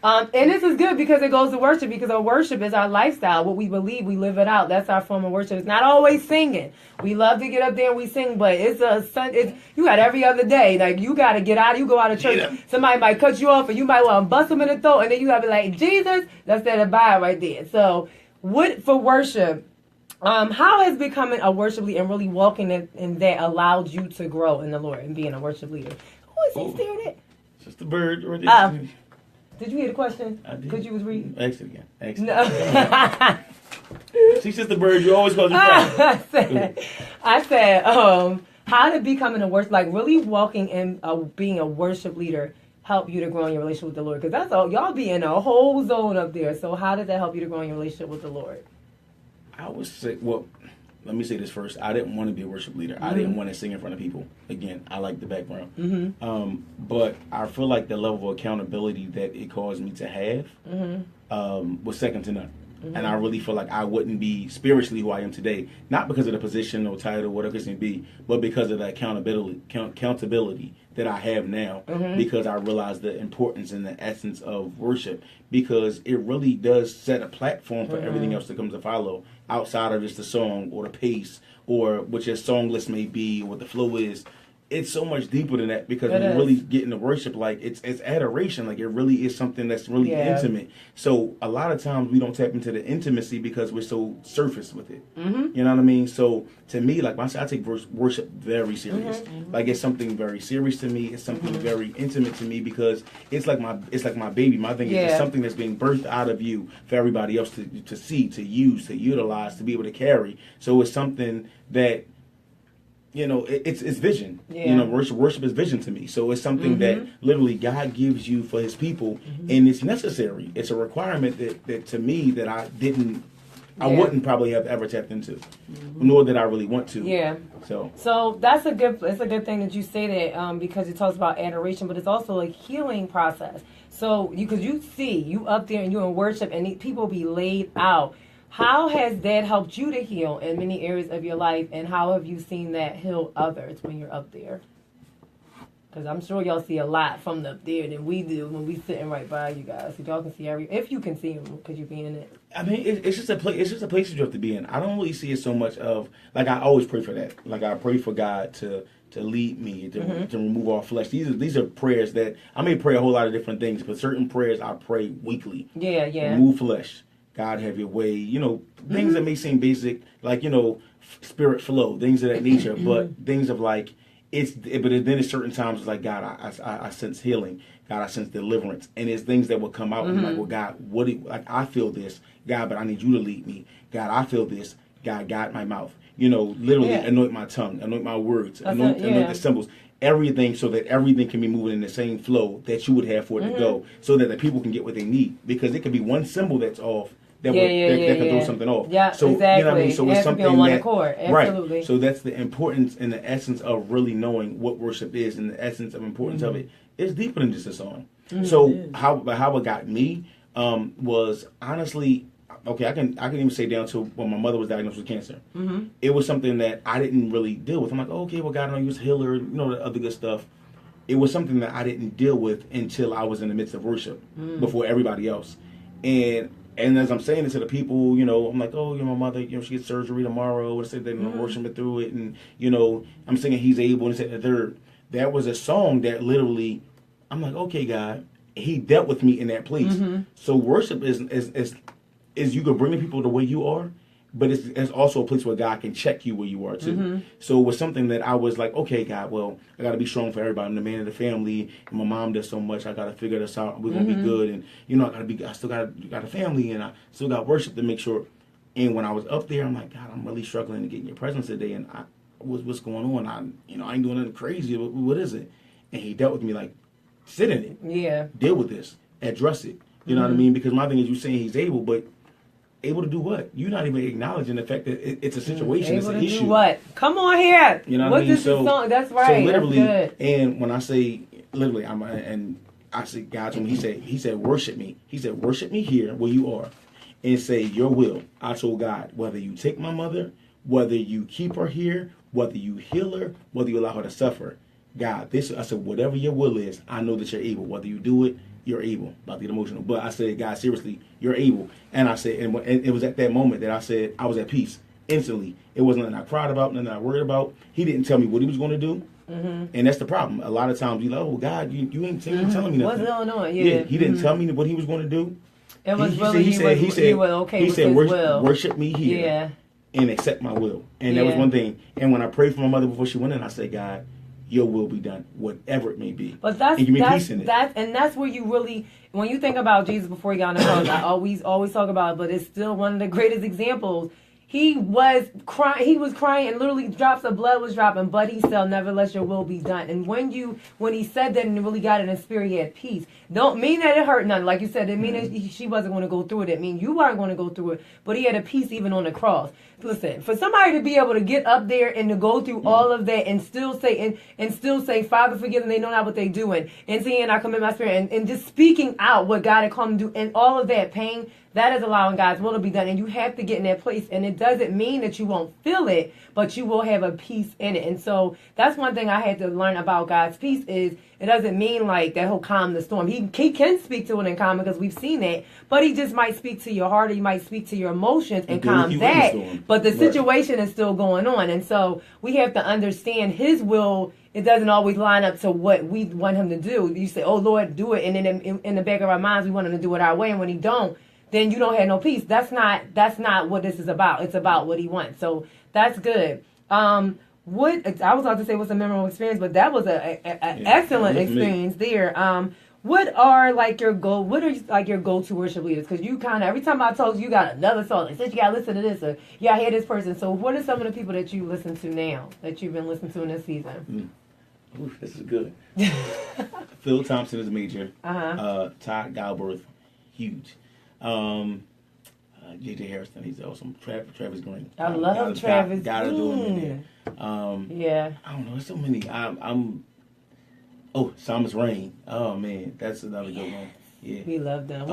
and this is good because it goes to worship, because our worship is our lifestyle. What we believe, we live it out. That's our form of worship. It's not always singing. We love to get up there and we sing, but you got every other day. Like, you got to get out. You go out of church. Somebody might cut you off and you might want to bust them in the throat, and then you got to be like, Jesus, that's that abide right there. So, for worship, how has becoming a worship leader and really walking in that allowed you to grow in the Lord and being a worship leader? Who is he staring at? Just the bird right there. Did you hear the question? I did. Because you was reading. Ask it again. No. She's just the bird. You always call you proud. I said, how did becoming a worship, like really walking in being a worship leader, help you to grow in your relationship with the Lord? Because that's all, y'all be in a whole zone up there. So how did that help you to grow in your relationship with the Lord? I would say, well, let me say this first. I didn't want to be a worship leader. I didn't want to sing in front of people. Again, I like the background. But I feel like the level of accountability that it caused me to have was second to none. And I really feel like I wouldn't be spiritually who I am today, not because of the position or title, whatever it may be, but because of the accountability that I have now, because I realize the importance and the essence of worship, because it really does set a platform for everything else that comes to follow outside of just the song or the pace or what your song list may be or what the flow is. It's so much deeper than that, because when you really get into worship, like it's adoration. Like, it really is something that's really intimate. So a lot of times we don't tap into the intimacy because we're so surface with it. You know what I mean? So to me, like, I take worship very serious. Like, it's something very serious to me. It's something very intimate to me, because it's like my baby. My thing is it's something that's being birthed out of you for everybody else to see, to use, to utilize, to be able to carry. So it's something that, you know, it's vision. You know, worship is vision to me. So it's something that literally God gives you for his people, and it's necessary. It's a requirement that to me that I wouldn't probably have ever tapped into, nor did I really want to. Yeah. So that's a good thing that you say that, because it talks about adoration, but it's also a healing process. So because you up there and you in worship and people be laid out. How has that helped you to heal in many areas of your life, and how have you seen that heal others when you're up there? Because I'm sure y'all see a lot from up there than we do when we sitting right by you guys. So y'all can see if you can see them, because you be in it. I mean, it's just a place. It's just a place that you have to be in. I don't really see it so much of like I always pray for that. Like I pray for God to lead me to remove all flesh. These are prayers that I may pray a whole lot of different things, but certain prayers I pray weekly. Yeah. Remove flesh. God have your way. You know, things that may seem basic, like spirit flow, things of that nature, but things of like. But then at certain times it's like, God, I sense healing. God, I sense deliverance. And it's things that will come out. I'm like, well, God, I feel this. God, but I need you to lead me. God, I feel this. God, guide my mouth. Literally anoint my tongue, anoint my words, anoint the symbols. Everything so that everything can be moving in the same flow that you would have for it to go, so that the people can get what they need. Because it could be one symbol that's off. That can throw something off. Yeah, so, exactly. You know what I mean? So it's something on one that, accord. Absolutely. Right. So that's the importance and the essence of really knowing what worship is, and the essence of importance of it is deeper than just a song. So how it got me was honestly, okay, I can even say down to when my mother was diagnosed with cancer. It was something that I didn't really deal with. I'm like, okay, well, God, I know you was a healer, the other good stuff. It was something that I didn't deal with until I was in the midst of worship before everybody else. And as I'm saying it to the people, I'm like, oh, my mother, she gets surgery tomorrow. I said they're worshiping me through it. And, I'm singing He's Able and said the third. That was a song that literally, I'm like, okay, God, He dealt with me in that place. So worship is you can bring the people the way you are, but it's also a place where God can check you where you are too. So it was something that I was like, okay, God, well, I got to be strong for everybody. I'm the man of the family, and my mom does so much. I got to figure this out. We're gonna be good, and I still got a family, and I still got worship to make sure. And when I was up there, I'm like, God, I'm really struggling to get in your presence today, and what's going on? I ain't doing nothing crazy. What is it? And He dealt with me like, sit in it. Yeah. Deal with this. Address it. You know what I mean? Because my thing is, you saying He's able, but able to do what? You're not even acknowledging the fact that it's a situation, it's an issue. Do what? Come on here. You know what I mean? Song? That's right. So literally, that's good. And when I say literally, I say God told me, He said, worship me. He said, worship me here where you are, and say your will. I told God, whether you take my mother, whether you keep her here, whether you heal her, whether you allow her to suffer, God, I said, whatever your will is, I know that you're able. Whether you do it, you're able. About to get emotional, but I said, God, seriously, you're able. And I said, and it was at that moment that I said I was at peace instantly. It wasn't nothing I cried about, nothing I worried about. He didn't tell me what He was going to do, and that's the problem. A lot of times, you're like, oh God, you ain't telling me nothing. What's going on? Yeah, He didn't tell me what He was going to do. It was he said, okay. He said, worship me here, and accept my will. And that was one thing. And when I prayed for my mother before she went in, I said, God, your will be done, whatever it may be. But that's and give me peace in it. That's where you really, when you think about Jesus before He got on the cross, I always talk about it, but it's still one of the greatest examples. He was crying, and literally drops of blood was dropping, but He said, nevertheless your will be done. And when He said that and really got it in spirit, He had peace. Don't mean that it hurt none. Like you said, it mean that she wasn't going to go through it. It mean you weren't going to go through it, but He had a peace even on the cross. Listen, for somebody to be able to get up there and to go through all of that and still say, Father, forgive them, they know not what they doing, and saying, I commit my spirit, and just speaking out what God had come to do, and all of that pain, that is allowing God's will to be done. And you have to get in that place. And it doesn't mean that you won't feel it, but you will have a peace in it. And so that's one thing I had to learn about God's peace is it doesn't mean like that He'll calm the storm. He can speak to it and calm it because we've seen that. But He just might speak to your heart, or He might speak to your emotions and calm that. But the situation is still going on. And so we have to understand His will. It doesn't always line up to what we want Him to do. You say, oh, Lord, do it. And then in the back of our minds, we want Him to do it our way. And when He don't, then you don't have no peace. That's not what this is about. It's about what He wants. So that's good. I was about to say what's a memorable experience, but that was an excellent experience there. What are your go-to worship leaders? Because you kind of every time I told you got another song, like, since you got to listen to this, or I hear this person. So what are some of the people that you listen to now that you've been listening to in this season? Ooh, this is good. Phil Thompson is major. Todd Galbraith, huge. J.J. Harrison, he's awesome. Travis Green. I love Travis Green. Gotta do him in there. Yeah. I don't know. There's so many. Psalmist Rain. Oh man, that's another good one. Yeah. We love them.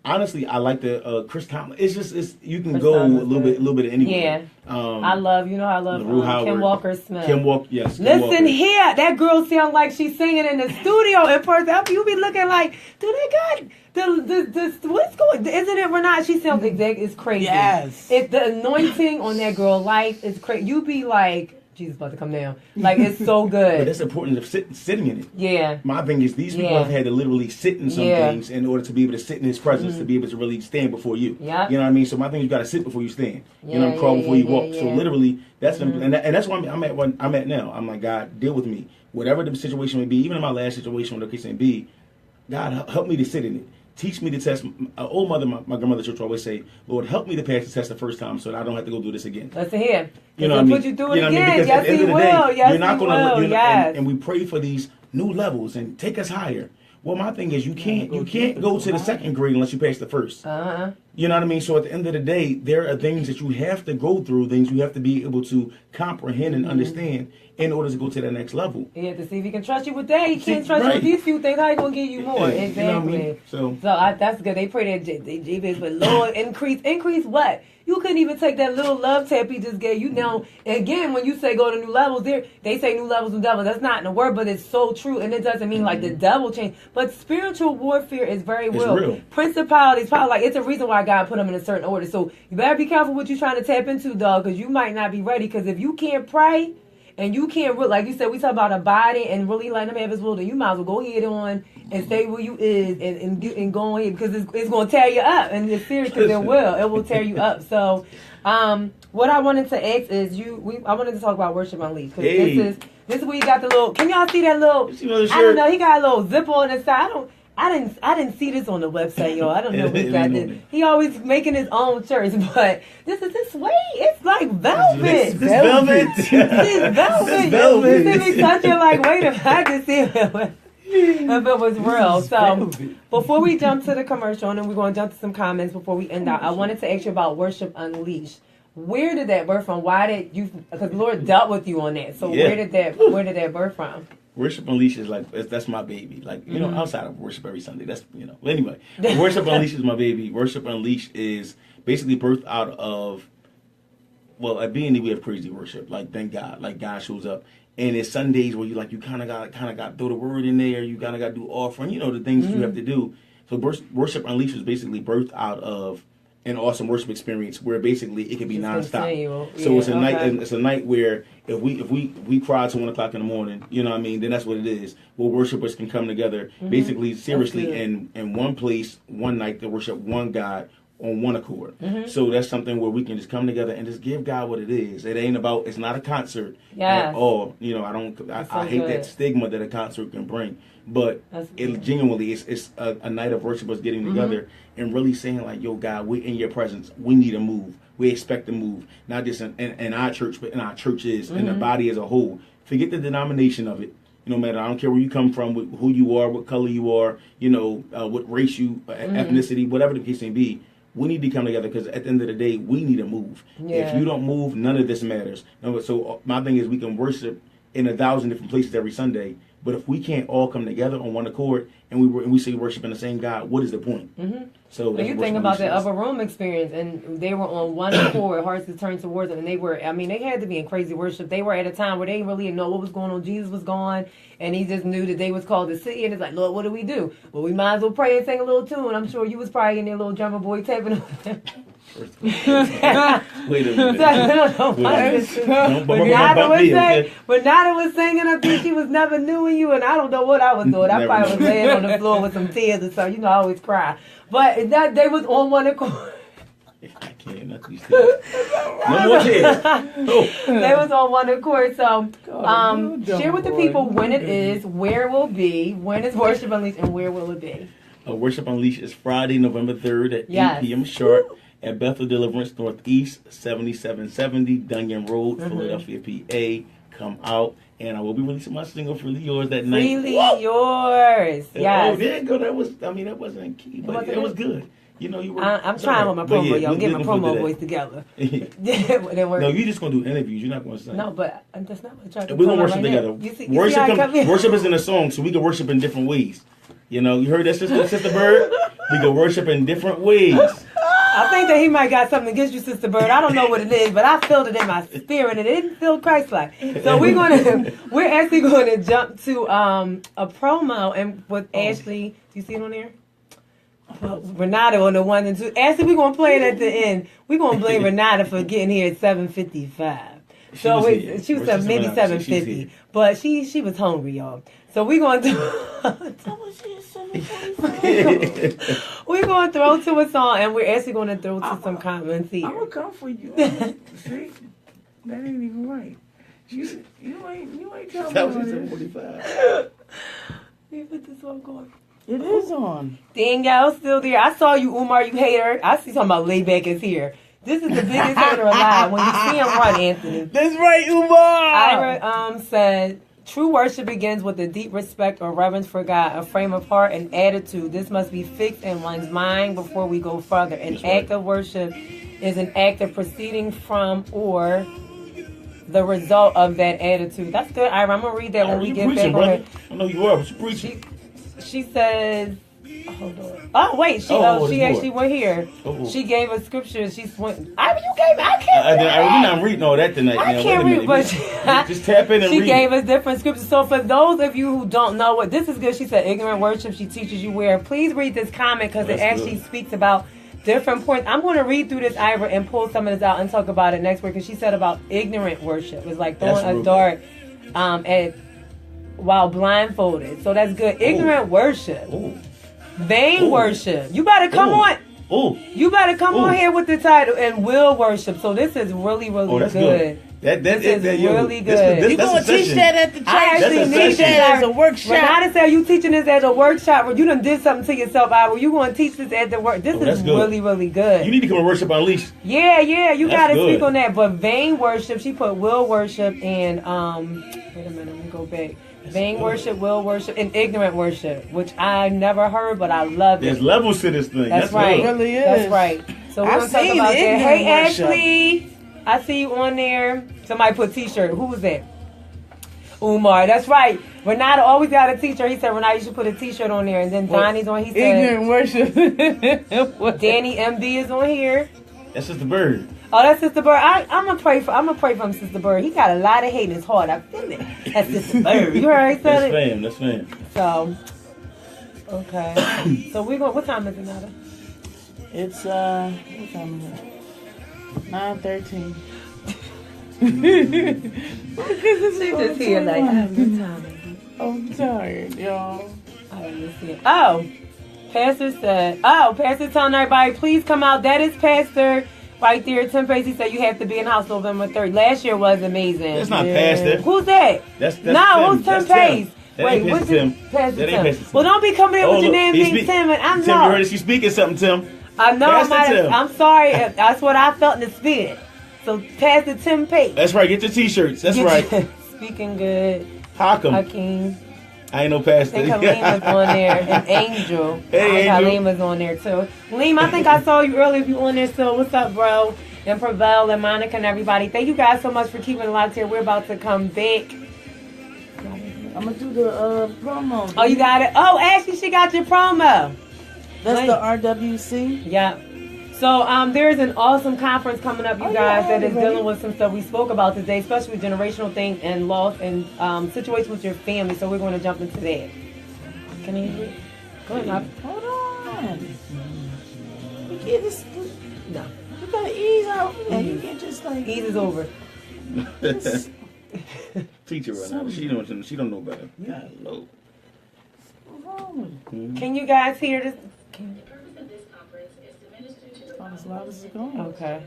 honestly, I like the Chris Tomlin. It's you can Chris go Tomlin's a little bit anywhere. Yeah. I love Kim Walker-Smith. Kim Walker, yes. Listen here, that girl sounds like she's singing in the studio in person. You be looking like, do they got the what's going? Isn't it Renata? She sounds exact. It's crazy. Yes. It's the anointing on that girl's life is crazy. You be like, Jesus about to come down. Like, it's so good. But that's important of sitting in it. Yeah. My thing is, these people have had to literally sit in some things in order to be able to sit in his presence, to be able to really stand before you. Yeah. You know what I mean? So my thing is, you got to sit before you stand. You know, crawl before you walk. So literally, that's and that's why I'm at now. I'm like, God, deal with me. Whatever the situation may be, even in my last situation, whatever the case may be, God, help me to sit in it. Teach me to test. Old mother, my grandmother's church always say, Lord, help me to pass the test the first time so that I don't have to go do this again. Listen here. You know what I mean? Put you through it You know what I mean? again. Because at the end of the day, Yes, you're not going to, yes. and we pray for these new levels and take us higher. Well, my thing is, you can't go to the second grade unless you pass the first. Uh-huh. You know what I mean? So at the end of the day, there are things that you have to go through, things you have to be able to comprehend and understand in order to go to that next level. You have to see if he can trust you with that. He can't trust you with these few things. How he gonna give you more? Yeah, Exactly. you know what I mean? So that's good. They pray that JB, but Lord, increase what? You couldn't even take that little love tap he just gave you. Now, again, when you say go to new levels, they say new levels, new devils. That's not in the word, but it's so true. And it doesn't mean like the devil changed. But spiritual warfare is very real. Principalities, probably like it's a reason why God put them in a certain order. So you better be careful what you're trying to tap into, dog, because you might not be ready. Because if you can't pray and you can't, like you said, we talk about abiding and really letting him have his will, then you might as well go ahead on and stay where you is and go ahead because it's going to tear you up. And it's serious because it will tear you up. So what I wanted to ask is I wanted to talk about Worship Unleashed. Because this is where you got the little, can y'all see that little, I don't know, he got a little zip on the side. I didn't see this on the website, y'all. I don't know who got this. He always making his own shirts, but this way, it's like velvet. This velvet. This velvet. You see me touching like, wait a minute, I just see if it was real. So before we jump to the commercial, and then we're going to jump to some comments before we end out, I wanted to ask you about Worship Unleashed. Where did that birth from? Why did you? Because the Lord dealt with you on that. So where did that birth from? Worship Unleashed is like, that's my baby. Like, you know, outside of worship every Sunday, that's, you know. But anyway, Worship Unleashed is my baby. Worship Unleashed is basically birthed out of, well, at B&E we have crazy worship. Like, thank God. Like, God shows up. And it's Sundays where you kind of got to throw the word in there. You kind of got to do offering, you know, the things that you have to do. So Worship Unleashed is basically birthed out of an awesome worship experience where basically it can be nonstop. So it's a night. It's a night where if we cry till 1 o'clock in the morning, you know what I mean, then that's what it is. Where worshipers can come together, basically seriously in one place, one night to worship one God on one accord. So that's something where we can just come together and just give God what it is. It ain't about. It's not a concert at all. You know, I hate that stigma that a concert can bring. But it genuinely it's a night of worshipers getting together and really saying like, yo, God, we're in your presence. We need a move. We expect a move. Not just in our church, but in our churches, in the body as a whole. Forget the denomination of it. No matter, I don't care where you come from, who you are, what color you are, you know, what race you, ethnicity, whatever the case may be. We need to come together because at the end of the day, we need a move. If you don't move, none of this matters. So my thing is we can worship in 1,000 different places every Sunday. But if we can't all come together on one accord and we say worshiping the same God, what is the point? So you think about the upper room experience, and they were on one accord, hearts to turn towards them, and they had to be in crazy worship. They were at a time where they didn't really know what was going on. Jesus was gone, and he just knew that they was called to see, and it's like, Lord, what do we do? Well, we might as well pray and sing a little tune. I'm sure you was probably in there, little drummer boy tapping. Wait a minute. But Nada was singing, I think she was never knew you, and I don't know what I was doing. I probably was laying on the floor with some tears or something. You know, I always cry. But they was on one accord. I can't. Not these things. No more tears. They was on one accord. So share with the people when it is, where it will be, when is Worship Unleashed, and where will it be? Worship Unleashed is Friday, November 3rd at 8 p.m. sharp. At Bethel Deliverance Northeast, 7770 Dunyan Road, Philadelphia, PA. Come out, and I will be releasing my single Freely Yours that night. Freely Yours. Yes. Oh, there you go. That wasn't key, but it was good. You know, you were. I'm trying with my promo, y'all. Get my promo voice together. No, you're just going to do interviews. You're not going to sing. No, but that's not what I tried to do. We're going to worship together. Worship is in a song, so we can worship in different ways. You know, you heard that, Sister Bird? We can worship in different ways. I think that he might got something against you, Sister Bird. I don't know what it is, but I felt it in my spirit, and it didn't feel Christ-like. So we're actually going to jump to a promo and with Ashley. Do you see it on there? Renata on the 1 and 2. Ashley, we're going to play it at the end. We're going to blame Renata for getting here at 7:55. So she was at maybe 7:50, but she was hungry, y'all. So we're going to we're going to throw to a song, and we're actually going to throw to some comments here. I'm gonna come for you. See, that ain't even right. You ain't telling me. That was 7:45. You put this song going. It is on. Danielle's still there. I saw you, Umar. You hater. I see something about Layback is here. This is the biggest hater alive. When you see him run, Anthony. That's right, Umar. Ira said, true worship begins with a deep respect or reverence for God, a frame of heart and attitude. This must be fixed in one's mind before we go further. An act of worship is an act of proceeding from or the result of that attitude. That's good, Ira. I'm going to read that when we get back on it. I know you are, but you're preaching. She says... Hold on. Oh wait, she actually went here. She gave us scriptures. She went. I can't. We're not reading all that tonight. I can't read, but just tap in and read. She gave us different scriptures. So for those of you who don't know what this is good, she said ignorant worship. She teaches you where. Please read this comment because it actually speaks about different points. I'm going to read through this, Ira, and pull some of this out and talk about it next week. Because she said about ignorant worship. It's like throwing a dart while blindfolded. So that's good. Ignorant worship. Vain worship. You better come on. You better come on here with the title and will worship. So this is really, really good. This is really good. You're going to teach that at the church. I actually need that as a workshop. Renata said you teaching this as a workshop where you done did something to yourself, Ira. You going to teach this at the work. This is really, really good. You need to come and worship Unleashed. Yeah. You got to speak on that. But vain worship, she put will worship and, wait a minute, let me go back. Vain worship, will worship, and ignorant worship, which I never heard, but I love it. There's levels to this thing. That's right. It really is. That's right. So we're going to talk about that. Hey, Ashley. I see you on there. Somebody put t-shirt. Who was that? Umar. That's right. Renata always got a t-shirt. He said, Renata, you should put a t-shirt on there. And then Donnie's on. He said, ignorant worship. Danny MD is on here. That's just the bird. Oh, that's Sister Bird. I'm gonna pray for him, Sister Bird. He got a lot of hate in his heart. I feel it. That's Sister Bird. You heard it? That's fam. So, okay. So we're going. What time is it, Nada? It's what time is it? 9:13. She just here like, what time is it? I'm tired, y'all. Oh, Pastor telling everybody, please come out. That is Pastor. Right there, Tim Pacey said you have to be in house November 3rd. Last year was amazing. That's not Pastor. Who's that? That's who's Tim Pace? Wait, what's Tim? Pastor Tim. Well, don't be coming in with your name being Tim. And I'm Tim, you heard she speaking something, Tim. I know. I'm sorry. That's what I felt in the spirit. So, Pastor Tim Pace. That's right. Get your t-shirts. That's right. Speaking good. Hakeem. I ain't no pastor. I think Halima's on there. And Angel. Hey, Angel. Halima's on there, too. Halim, I think I saw you earlier. If you on there still. What's up, bro? And Prevel and Monica and everybody. Thank you guys so much for keeping it locked here. We're about to come back. I'm going to do the promo. Oh, you got it? Oh, Ashley, she got your promo. That's the RWC? Yeah. So there's an awesome conference coming up, you guys, that is dealing with some stuff we spoke about today, especially generational things and loss and situations with your family. So we're going to jump into that. Can you hear it? Go ahead, Mark. Hold on. You can't just... No. You got to ease out. Yeah, you can't just like... Ease is over. Teacher right now. She don't know better. Yeah. No. What's wrong with it? Can you guys hear this? As loud as it's going. Okay.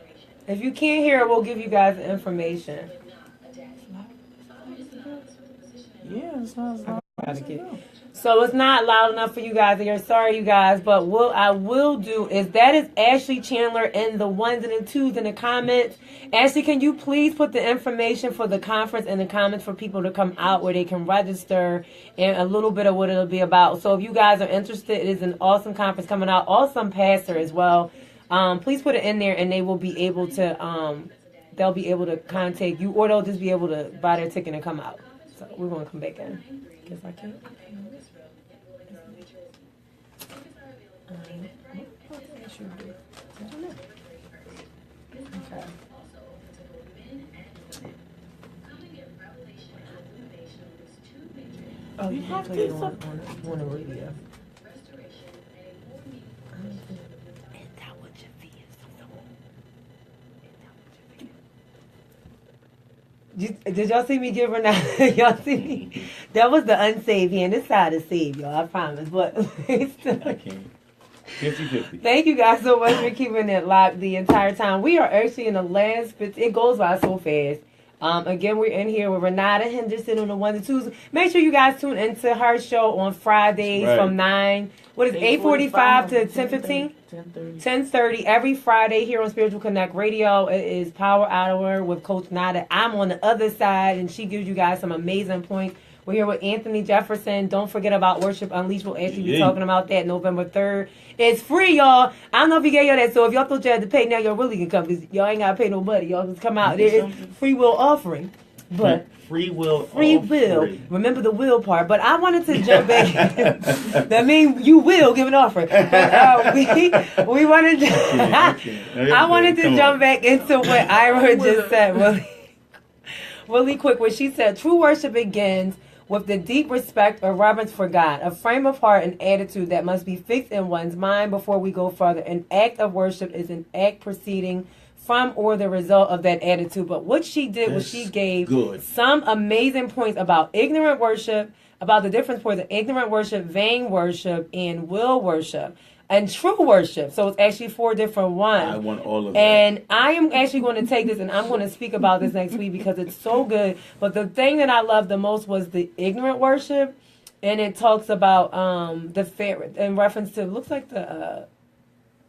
If you can't hear it, we'll give you guys the information. Yeah, it's not as loud as it goes. So it's not loud enough for you guys to hear. Sorry, you guys. But what I will do is that is Ashley Chandler in the ones and the twos in the comments. Ashley, can you please put the information for the conference in the comments for people to come out where they can register and a little bit of what it'll be about. So if you guys are interested, it is an awesome conference coming out. Awesome pastor as well. Please put it in there and they will be able to, they'll be able to contact you or they'll just be able to buy their ticket and come out. So we're going to come back in. Guess I can't. Okay. Oh, you have to play it on the radio. Did y'all see me give her now? Y'all see me? That was the unsaved hand. This side is saved, y'all. I promise. But I can't. 50-50. Thank you guys so much for keeping it locked the entire time. We are actually in the last bit. It goes by so fast. Again, we're in here with Renata Henderson on the 1 and 2s. Make sure you guys tune into her show on Fridays from 9. What is it, 8:45 to 10:15? 10:30 every Friday here on Spiritual Connect Radio. It is Power Hour with Coach Nada. I'm on the other side, and she gives you guys some amazing points. We're here with Anthony Jefferson. Don't forget about Worship Unleashed. We'll actually be talking about that November 3rd. It's free, y'all. I don't know if you gave y'all that, so if y'all thought you had to pay, now y'all really can come, because y'all ain't got to pay nobody. Y'all just come out. There is free will offering. But free will. Remember the will part. But I wanted to jump back. That means you will give an offering. But, we wanted to, I wanted to jump back into what Ira just said really quick. When she said, true worship begins with the deep respect or reverence for God, a frame of heart and attitude that must be fixed in one's mind before we go further. An act of worship is an act proceeding from or the result of that attitude. But what she did was she gave some amazing points about ignorant worship, about the difference between ignorant worship, vain worship, and will worship, and true worship. So it's actually 4 different ones. I want all of that. And I am actually going to take this, and I'm going to speak about this next week because it's so good. But the thing that I loved the most was the ignorant worship, and it talks about the fair in reference to, looks like the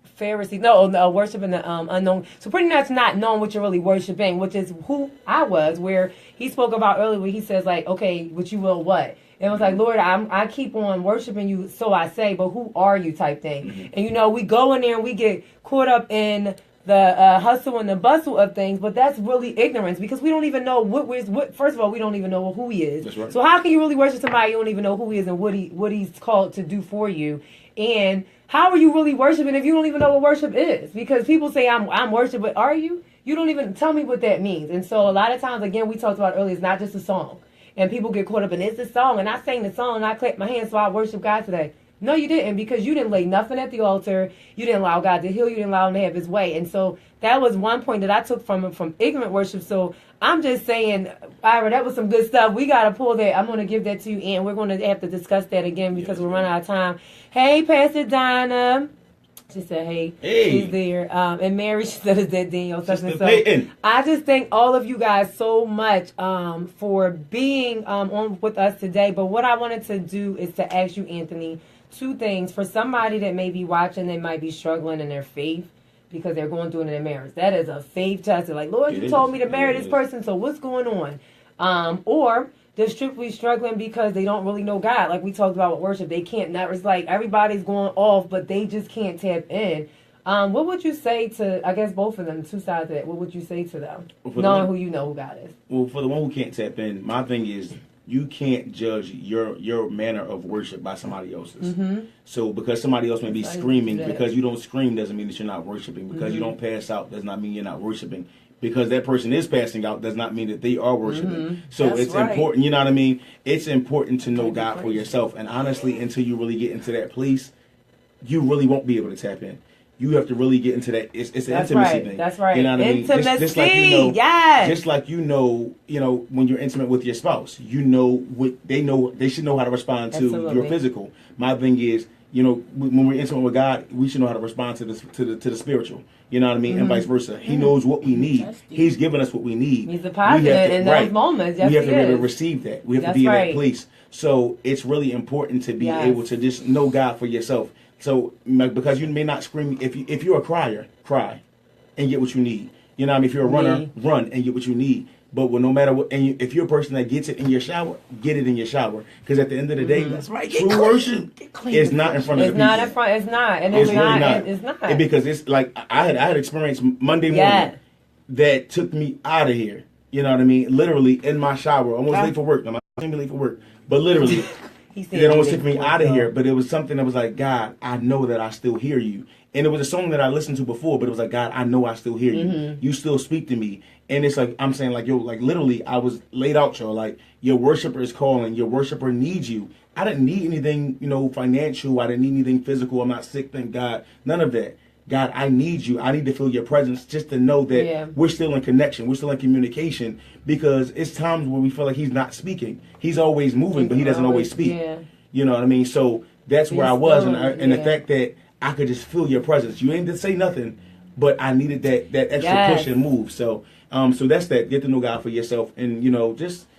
Pharisees, worship in the unknown. So pretty much not knowing what you're really worshiping, which is who I was, where he spoke about earlier, where he says, like, okay, but you will what? And it was like, Lord, I keep on worshiping you, so I say, but who are you type thing. Mm-hmm. And, we go in there and we get caught up in the hustle and the bustle of things, but that's really ignorance, because we don't even know what first of all, we don't even know who he is. That's right. So how can you really worship somebody you don't even know who he is and what he's called to do for you? And how are you really worshiping if you don't even know what worship is? Because people say I'm worshiping, but are you? You don't even tell me what that means. And so a lot of times, again, we talked about earlier, it's not just a song. And people get caught up in it's a song, and I sang the song and I clapped my hands, so I worship God today. No, you didn't, because you didn't lay nothing at the altar. You didn't allow God to heal. You didn't allow him to have his way. And so that was one point that I took from ignorant worship. So I'm just saying, Ira, that was some good stuff. We got to pull that. I'm going to give that to you, and we're going to have to discuss that again because we're running out of time. Hey, Pastor Donna. She said, hey. She's there. And Mary, she said, is that Daniel? So I just thank all of you guys so much for being on with us today. But what I wanted to do is to ask you, Anthony, 2 things. For somebody that may be watching, they might be struggling in their faith because they're going through it in their marriage. That is a faith test. They're like, Lord, you told me to marry this person, so what's going on? Or they're strictly struggling because they don't really know God. Like we talked about with worship, they can't. It's like everybody's going off, but they just can't tap in. What would you say to, I guess, both of them, 2 sides of that? What would you say to them, knowing who you know who God is? Well, for the one who can't tap in, my thing is, you can't judge your manner of worship by somebody else's. Mm-hmm. So because somebody else may be screaming, because you don't scream doesn't mean that you're not worshiping. Because you don't pass out does not mean you're not worshiping. Because that person is passing out does not mean that they are worshiping. Mm-hmm. So it's important, you know what I mean? It's important to know God for yourself. And honestly, until you really get into that place, you really won't be able to tap in. You have to really get into that. It's an intimacy thing. That's right. You know what I mean? Just like yes. Just like you know, when you're intimate with your spouse, you know what they know. They should know how to respond to your physical. My thing is, when we're intimate with God, we should know how to respond to the spiritual. You know what I mean? Mm-hmm. And vice versa. He knows what we need. He's given us what we need. He's a positive in those moments. Yes, we have to be able to receive that. We have to be in that place. So it's really important to be able to just know God for yourself. So because you may not scream, if you're a crier, cry and get what you need. You know what I mean? If you're a runner, run and get what you need. But no matter what, and if you're a person that gets it in your shower, get it in your shower. Because at the end of the day, that's right. True worship is not in front of the people. It's not in front. It's not, and it's really not. It's not. Because it's like I had experienced Monday morning that took me out of here. You know what I mean? Literally in my shower, almost late for work. I'm not late for work, but literally that almost took me out of here. But it was something that was like, God, I know that I still hear you. And it was a song that I listened to before, but it was like, God, I know I still hear you. You still speak to me. And it's like, I'm saying like, yo, like literally I was laid out, y'all. Like your worshiper is calling. Your worshiper needs you. I didn't need anything, financial. I didn't need anything physical. I'm not sick, thank God. None of that. God, I need you. I need to feel your presence just to know that we're still in connection. We're still in communication, because it's times where we feel like he's not speaking. He's always moving, but he doesn't always speak. Yeah. You know what I mean? So that's where I was. And the fact that I could just feel your presence. You ain't to say nothing, but I needed that extra push and move. So so that's that. Get to know God for yourself, and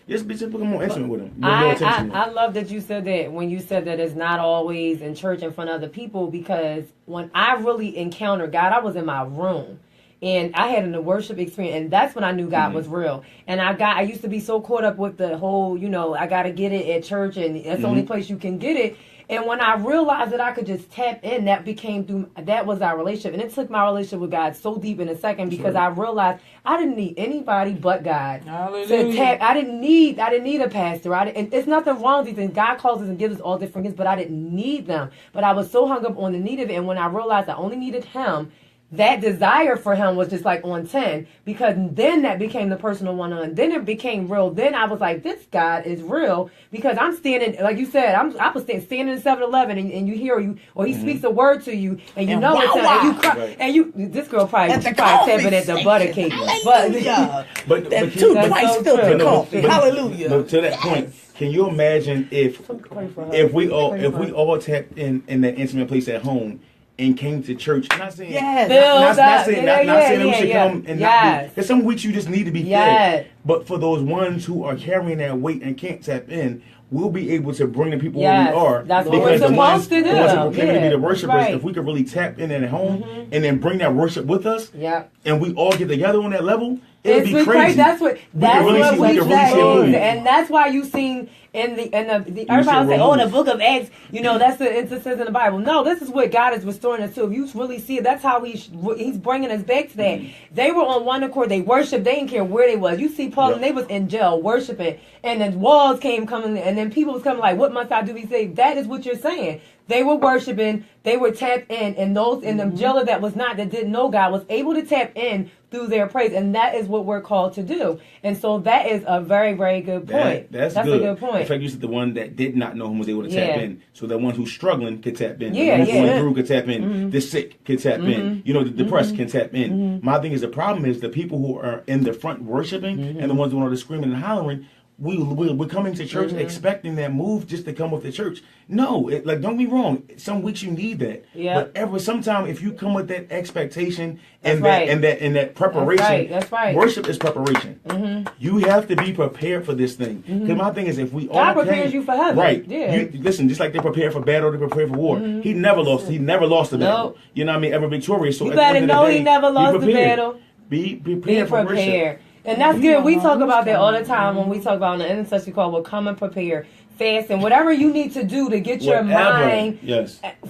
just become more intimate with him. I love that you said that when you said that it's not always in church in front of other people, because when I really encountered God, I was in my room. And I had a worship experience, and that's when I knew God was real. And I used to be so caught up with the whole, I got to get it at church, and that's the only place you can get it. And when I realized that I could just tap in, that was our relationship. And it took my relationship with God so deep in a second, because I realized I didn't need anybody but God. To tap. I didn't need a pastor. And it's nothing wrong with these things. God calls us and gives us all different gifts, but I didn't need them. But I was so hung up on the need of it. And when I realized I only needed Him, that desire for Him was just like on 10, because then that became the personal one-on-one. Then it became real. Then I was like, this God is real, because I'm standing, like you said, I was standing in 7-Eleven, and you hear you, or he speaks a word to you, and you know it's and you cry, and this girl probably tapping at the butter cake. But that 2 twice filtered coffee. Hallelujah. But to that point, can you imagine if we all tapped in that intimate place at home and came to church? I'm not saying, not saying that we should come and not be. There's some weeks you just need to be fed. But for those ones who are carrying that weight and can't tap in, we'll be able to bring the people where we are. That's what we're supposed to do. The ones who are claiming to be the worshipers, if we could really tap in at home and then bring that worship with us, and we all get together on that level, it would be crazy. That's what we say. And that's why you seen in the everybody say, the book of Acts, that's it says in the Bible. No, this is what God is restoring us to. If you really see it, that's how He's bringing us back to that. They were on one accord. They worshiped. They didn't care where they was. You see Paul, and they was in jail worshiping, and then walls coming, and then people was coming like, what must I do? He said, that is what you're saying. They were worshiping. They were tapped in, and those in the jailer that didn't know God was able to tap in through their praise, and that is what we're called to do. And so that is a very, very good point. That's good. A good point. In fact, you said the one that did not know Him was able to tap in, so the ones who's struggling could tap in. The ones going through could tap in. The sick could tap in. The depressed can tap in. My thing is, the problem is the people who are in the front worshiping and the ones doing all the screaming and hollering. We're coming to church expecting that move just to come with the church. No, don't be wrong. Some weeks you need that. But sometime if you come with that expectation and that preparation, that's right. Worship is preparation. You have to be prepared for this thing. Because my thing is, if we all prepares you for heaven, right? Yeah. Listen, just like they prepare for battle, they prepare for war. He never lost. He never lost the battle. You know what I mean? Ever victorious. So you better know He never lost the battle. Be prepared for worship. And that's good. We talk about that all the time when we talk about on the intercessory call. We'll come and prepare, fast, and whatever you need to do to get your mind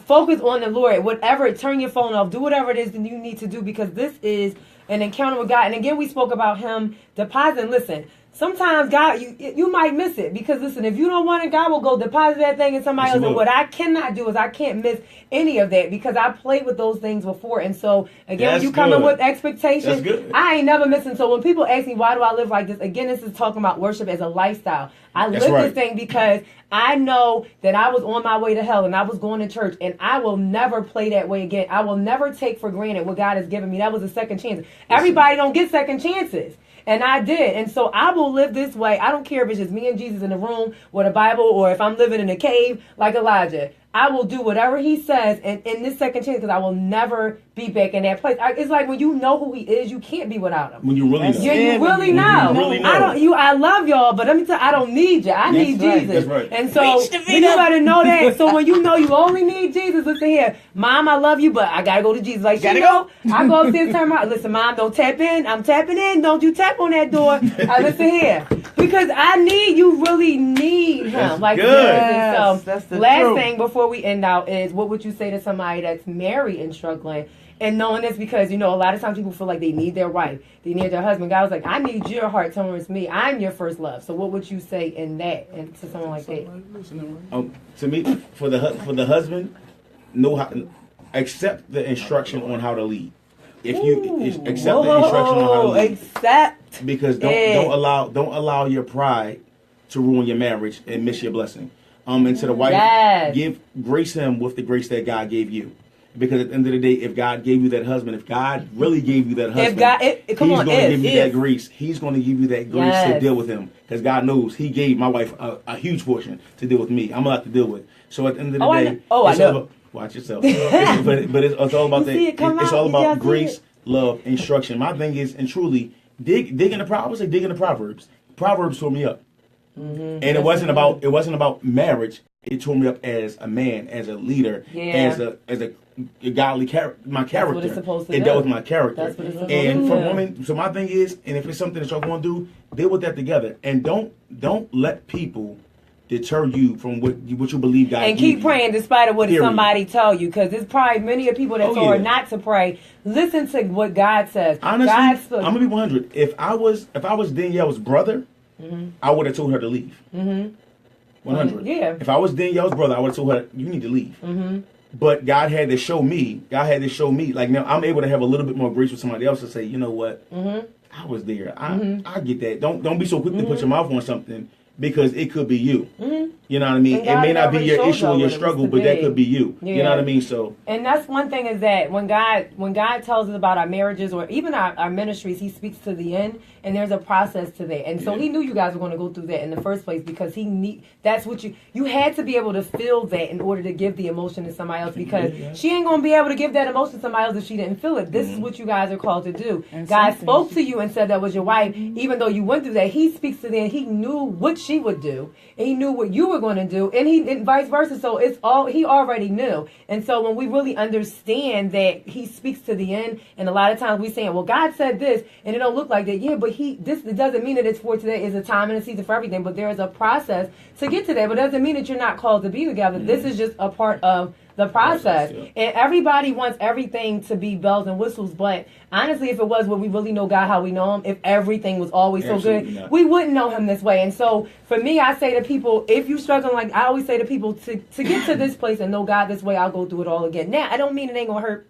focus on the Lord. Whatever, turn your phone off. Do whatever it is that you need to do, because this is an encounter with God. And again, we spoke about Him depositing. Listen, sometimes God, you might miss it, because listen, if you don't want it, God will go deposit that thing in somebody else. And what I cannot do is I can't miss any of that, because I played with those things before. And so again, when you come in with expectations, I ain't never missing. So when people ask me, why do I live like this? Again, this is talking about worship as a lifestyle. I live this thing because I know that I was on my way to hell and I was going to church, and I will never play that way again. I will never take for granted what God has given me. That was a second chance. Everybody don't get second chances. And I did. And so I will live this way. I don't care if it's just me and Jesus in the room with a Bible, or if I'm living in a cave like Elijah. I will do whatever He says, and in this second chance, because I will never be back in that place. It's like when you know who He is, you can't be without Him. When you really know. You really know. I love y'all, but let me tell you, I don't need you. I need Jesus. That's right. And so you better know that. So when you know you only need Jesus, listen here, Mom, I love you, but I gotta go to Jesus. Like, I go upstairs, turn around. Listen, Mom, don't tap in. I'm tapping in. Don't you tap on that door. Listen here, because you really need Him. That's like good. So that's the last thing before we end out is, what would you say to somebody that's married and struggling? And knowing this because, a lot of times people feel like they need their wife. They need their husband. God was like, I need your heart towards me. I'm your first love. So what would you say in that and to someone like that? To me, for the husband, accept the instruction on how to lead. If you accept the instruction on how to lead. Accept. Because don't allow your pride to ruin your marriage and miss your blessing. And to the wife, grace him with the grace that God gave you. Because at the end of the day, if God gave you that husband, if God really gave you that husband, He's going to give you that grace. He's going to give you that grace to deal with him. Because God knows He gave my wife a huge portion to deal with me. I'm allowed to deal with. So at the end of the day, I know. Watch yourself. but it's all about it's all about grace, love, instruction. My thing is, and truly, dig in the Proverbs. Dig in the Proverbs. Proverbs tore me up, and it wasn't about marriage. It tore me up as a man, as a leader, as a godly character. My character. That's what it's supposed to do. Dealt with my character. That's what it's supposed to do. For women, so my thing is, and if it's something that y'all going to do, deal with that together, and don't let people deter you from what you believe God. And keep praying despite of what somebody tell you, because there's probably many of people that told her not to pray. Listen to what God says. Honestly, I'm gonna be 100. If I was Danielle's brother, I would have told her to leave. 100. Yeah. If I was Danielle's brother, I would have told her, you need to leave. But God had to show me. Like now, I'm able to have a little bit more grace with somebody else to say, you know what? I was there. I get that. Don't be so quick to put your mouth on something. Because it could be you. You know what I mean? It may not be your issue or your struggle, but that could be you. Yeah. You know what I mean? So, and that's one thing is that when God tells us about our marriages or even our ministries, He speaks to the end, and there's a process to that. And so He knew you guys were going to go through that in the first place because that's what you had to be able to feel that in order to give the emotion to somebody else, because she ain't going to be able to give that emotion to somebody else if she didn't feel it. This is what you guys are called to do. And God spoke to you and said that was your wife. Even though you went through that, He speaks to them. He knew what she would do, and He knew what you were going to do, and vice versa. So it's all He already knew. And so when we really understand that He speaks to the end, and a lot of times we saying, well, God said this, and it don't look like that. Yeah, but this doesn't mean that it's for today. It's a time and a season for everything. But there is a process to get to that. But it doesn't mean that you're not called to be together. This is just a part of the process. And everybody wants everything to be bells and whistles, but honestly, if it was what we really know God, how we know Him, if everything was always so good, we wouldn't know Him this way. And so for me, I say to people, if you're struggling, like I always say to people, to get to this place and know God this way, I'll go through it all again. Now, I don't mean it ain't gonna hurt.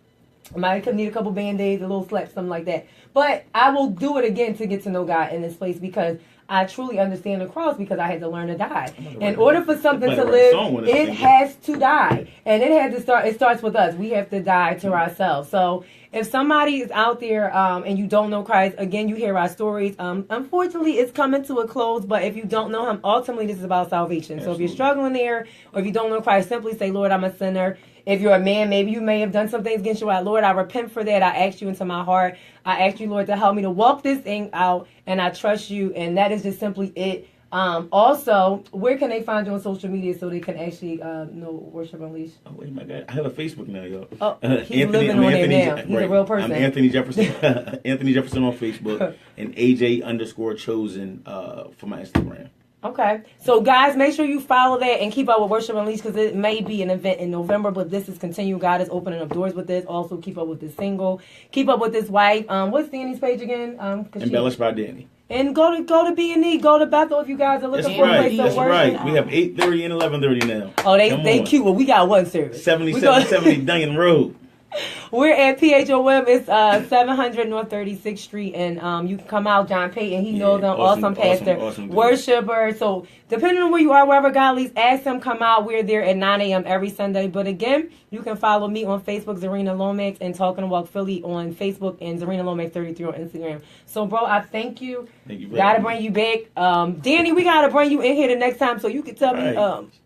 I might need a couple Band-Aids, a little slap, something like that. But I will do it again to get to know God in this place, because I truly understand the cross, because I had to learn to die. In order for something to live, it has to die. And it starts with us. We have to die to ourselves. So if somebody is out there and you don't know Christ, again, you hear our stories. Unfortunately, it's coming to a close. But if you don't know Him, ultimately, this is about salvation. Absolutely. So if you're struggling there, or if you don't know Christ, simply say, Lord, I'm a sinner. If you're a man, maybe you may have done some things against your wife. Lord, I repent for that. I ask you into my heart. I ask you, Lord, to help me to walk this thing out, and I trust you. And that is just simply it. Also, where can they find you on social media so they can actually know Worship Unleashed? Oh, wait, my God. I have a Facebook now, y'all. Oh, he's living on there now. He's a real person. I'm Anthony Jefferson. Anthony Jefferson on Facebook, and AJ_chosen for my Instagram. Okay. So, guys, make sure you follow that and keep up with Worship Unleashed, because it may be an event in November, but this is continuing. God is opening up doors with this. Also, keep up with this single. Keep up with this wife. What's Danny's page again? Embellished by Danny. And go to B&E. Go to Bethel if you guys are looking for a place to worship. That's right. We have 8:30 and 11:30 now. Oh, they cute. Well, we got one service. 7770 Duncan Road. We're at PHOM. It's 700 North 36th Street, and you can come out. John Payton, he knows them. Awesome pastor, worshiper. So depending on where you are, wherever God leads, ask him come out. We're there at 9 a.m. every Sunday. But again, you can follow me on Facebook, Zarina Lomax, and Talking to Walk Philly on Facebook, and Zarina Lomax 33 on Instagram. So, bro, I thank you. Thank you. Gotta bring you back, Danny. We gotta bring you in here the next time so you can tell me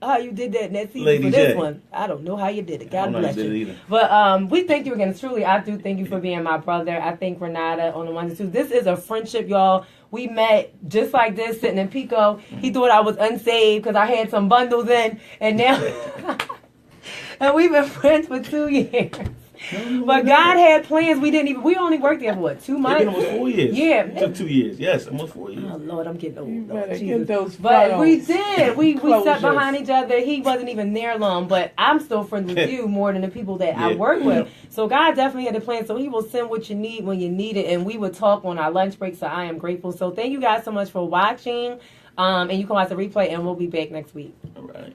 how you did that in that season for this one. I don't know how you did it. God bless you. But we thank you again. Truly, I do thank you for being my brother. I thank Renata on the 1 and 2. This is a friendship, y'all. We met just like this, sitting in Pico. He thought I was unsaved because I had some bundles in, and now, and we've been friends for 2 years. But God had plans. We only worked there for what, 2 months? It's been almost 4 years. Yeah. It took 2 years. Yes, almost 4 years. Oh Lord, I'm getting old. You Lord, better Jesus. get those But we funnels. did. We sat Closures. behind each other. He wasn't even there long, but I'm still friends with you more than the people that I Yeah. work with. So God definitely had a plan. So He will send what you need when you need it, and we would talk on our lunch break. So I am grateful. So thank you guys so much for watching. And you can watch the replay, and we'll be back next week. All right.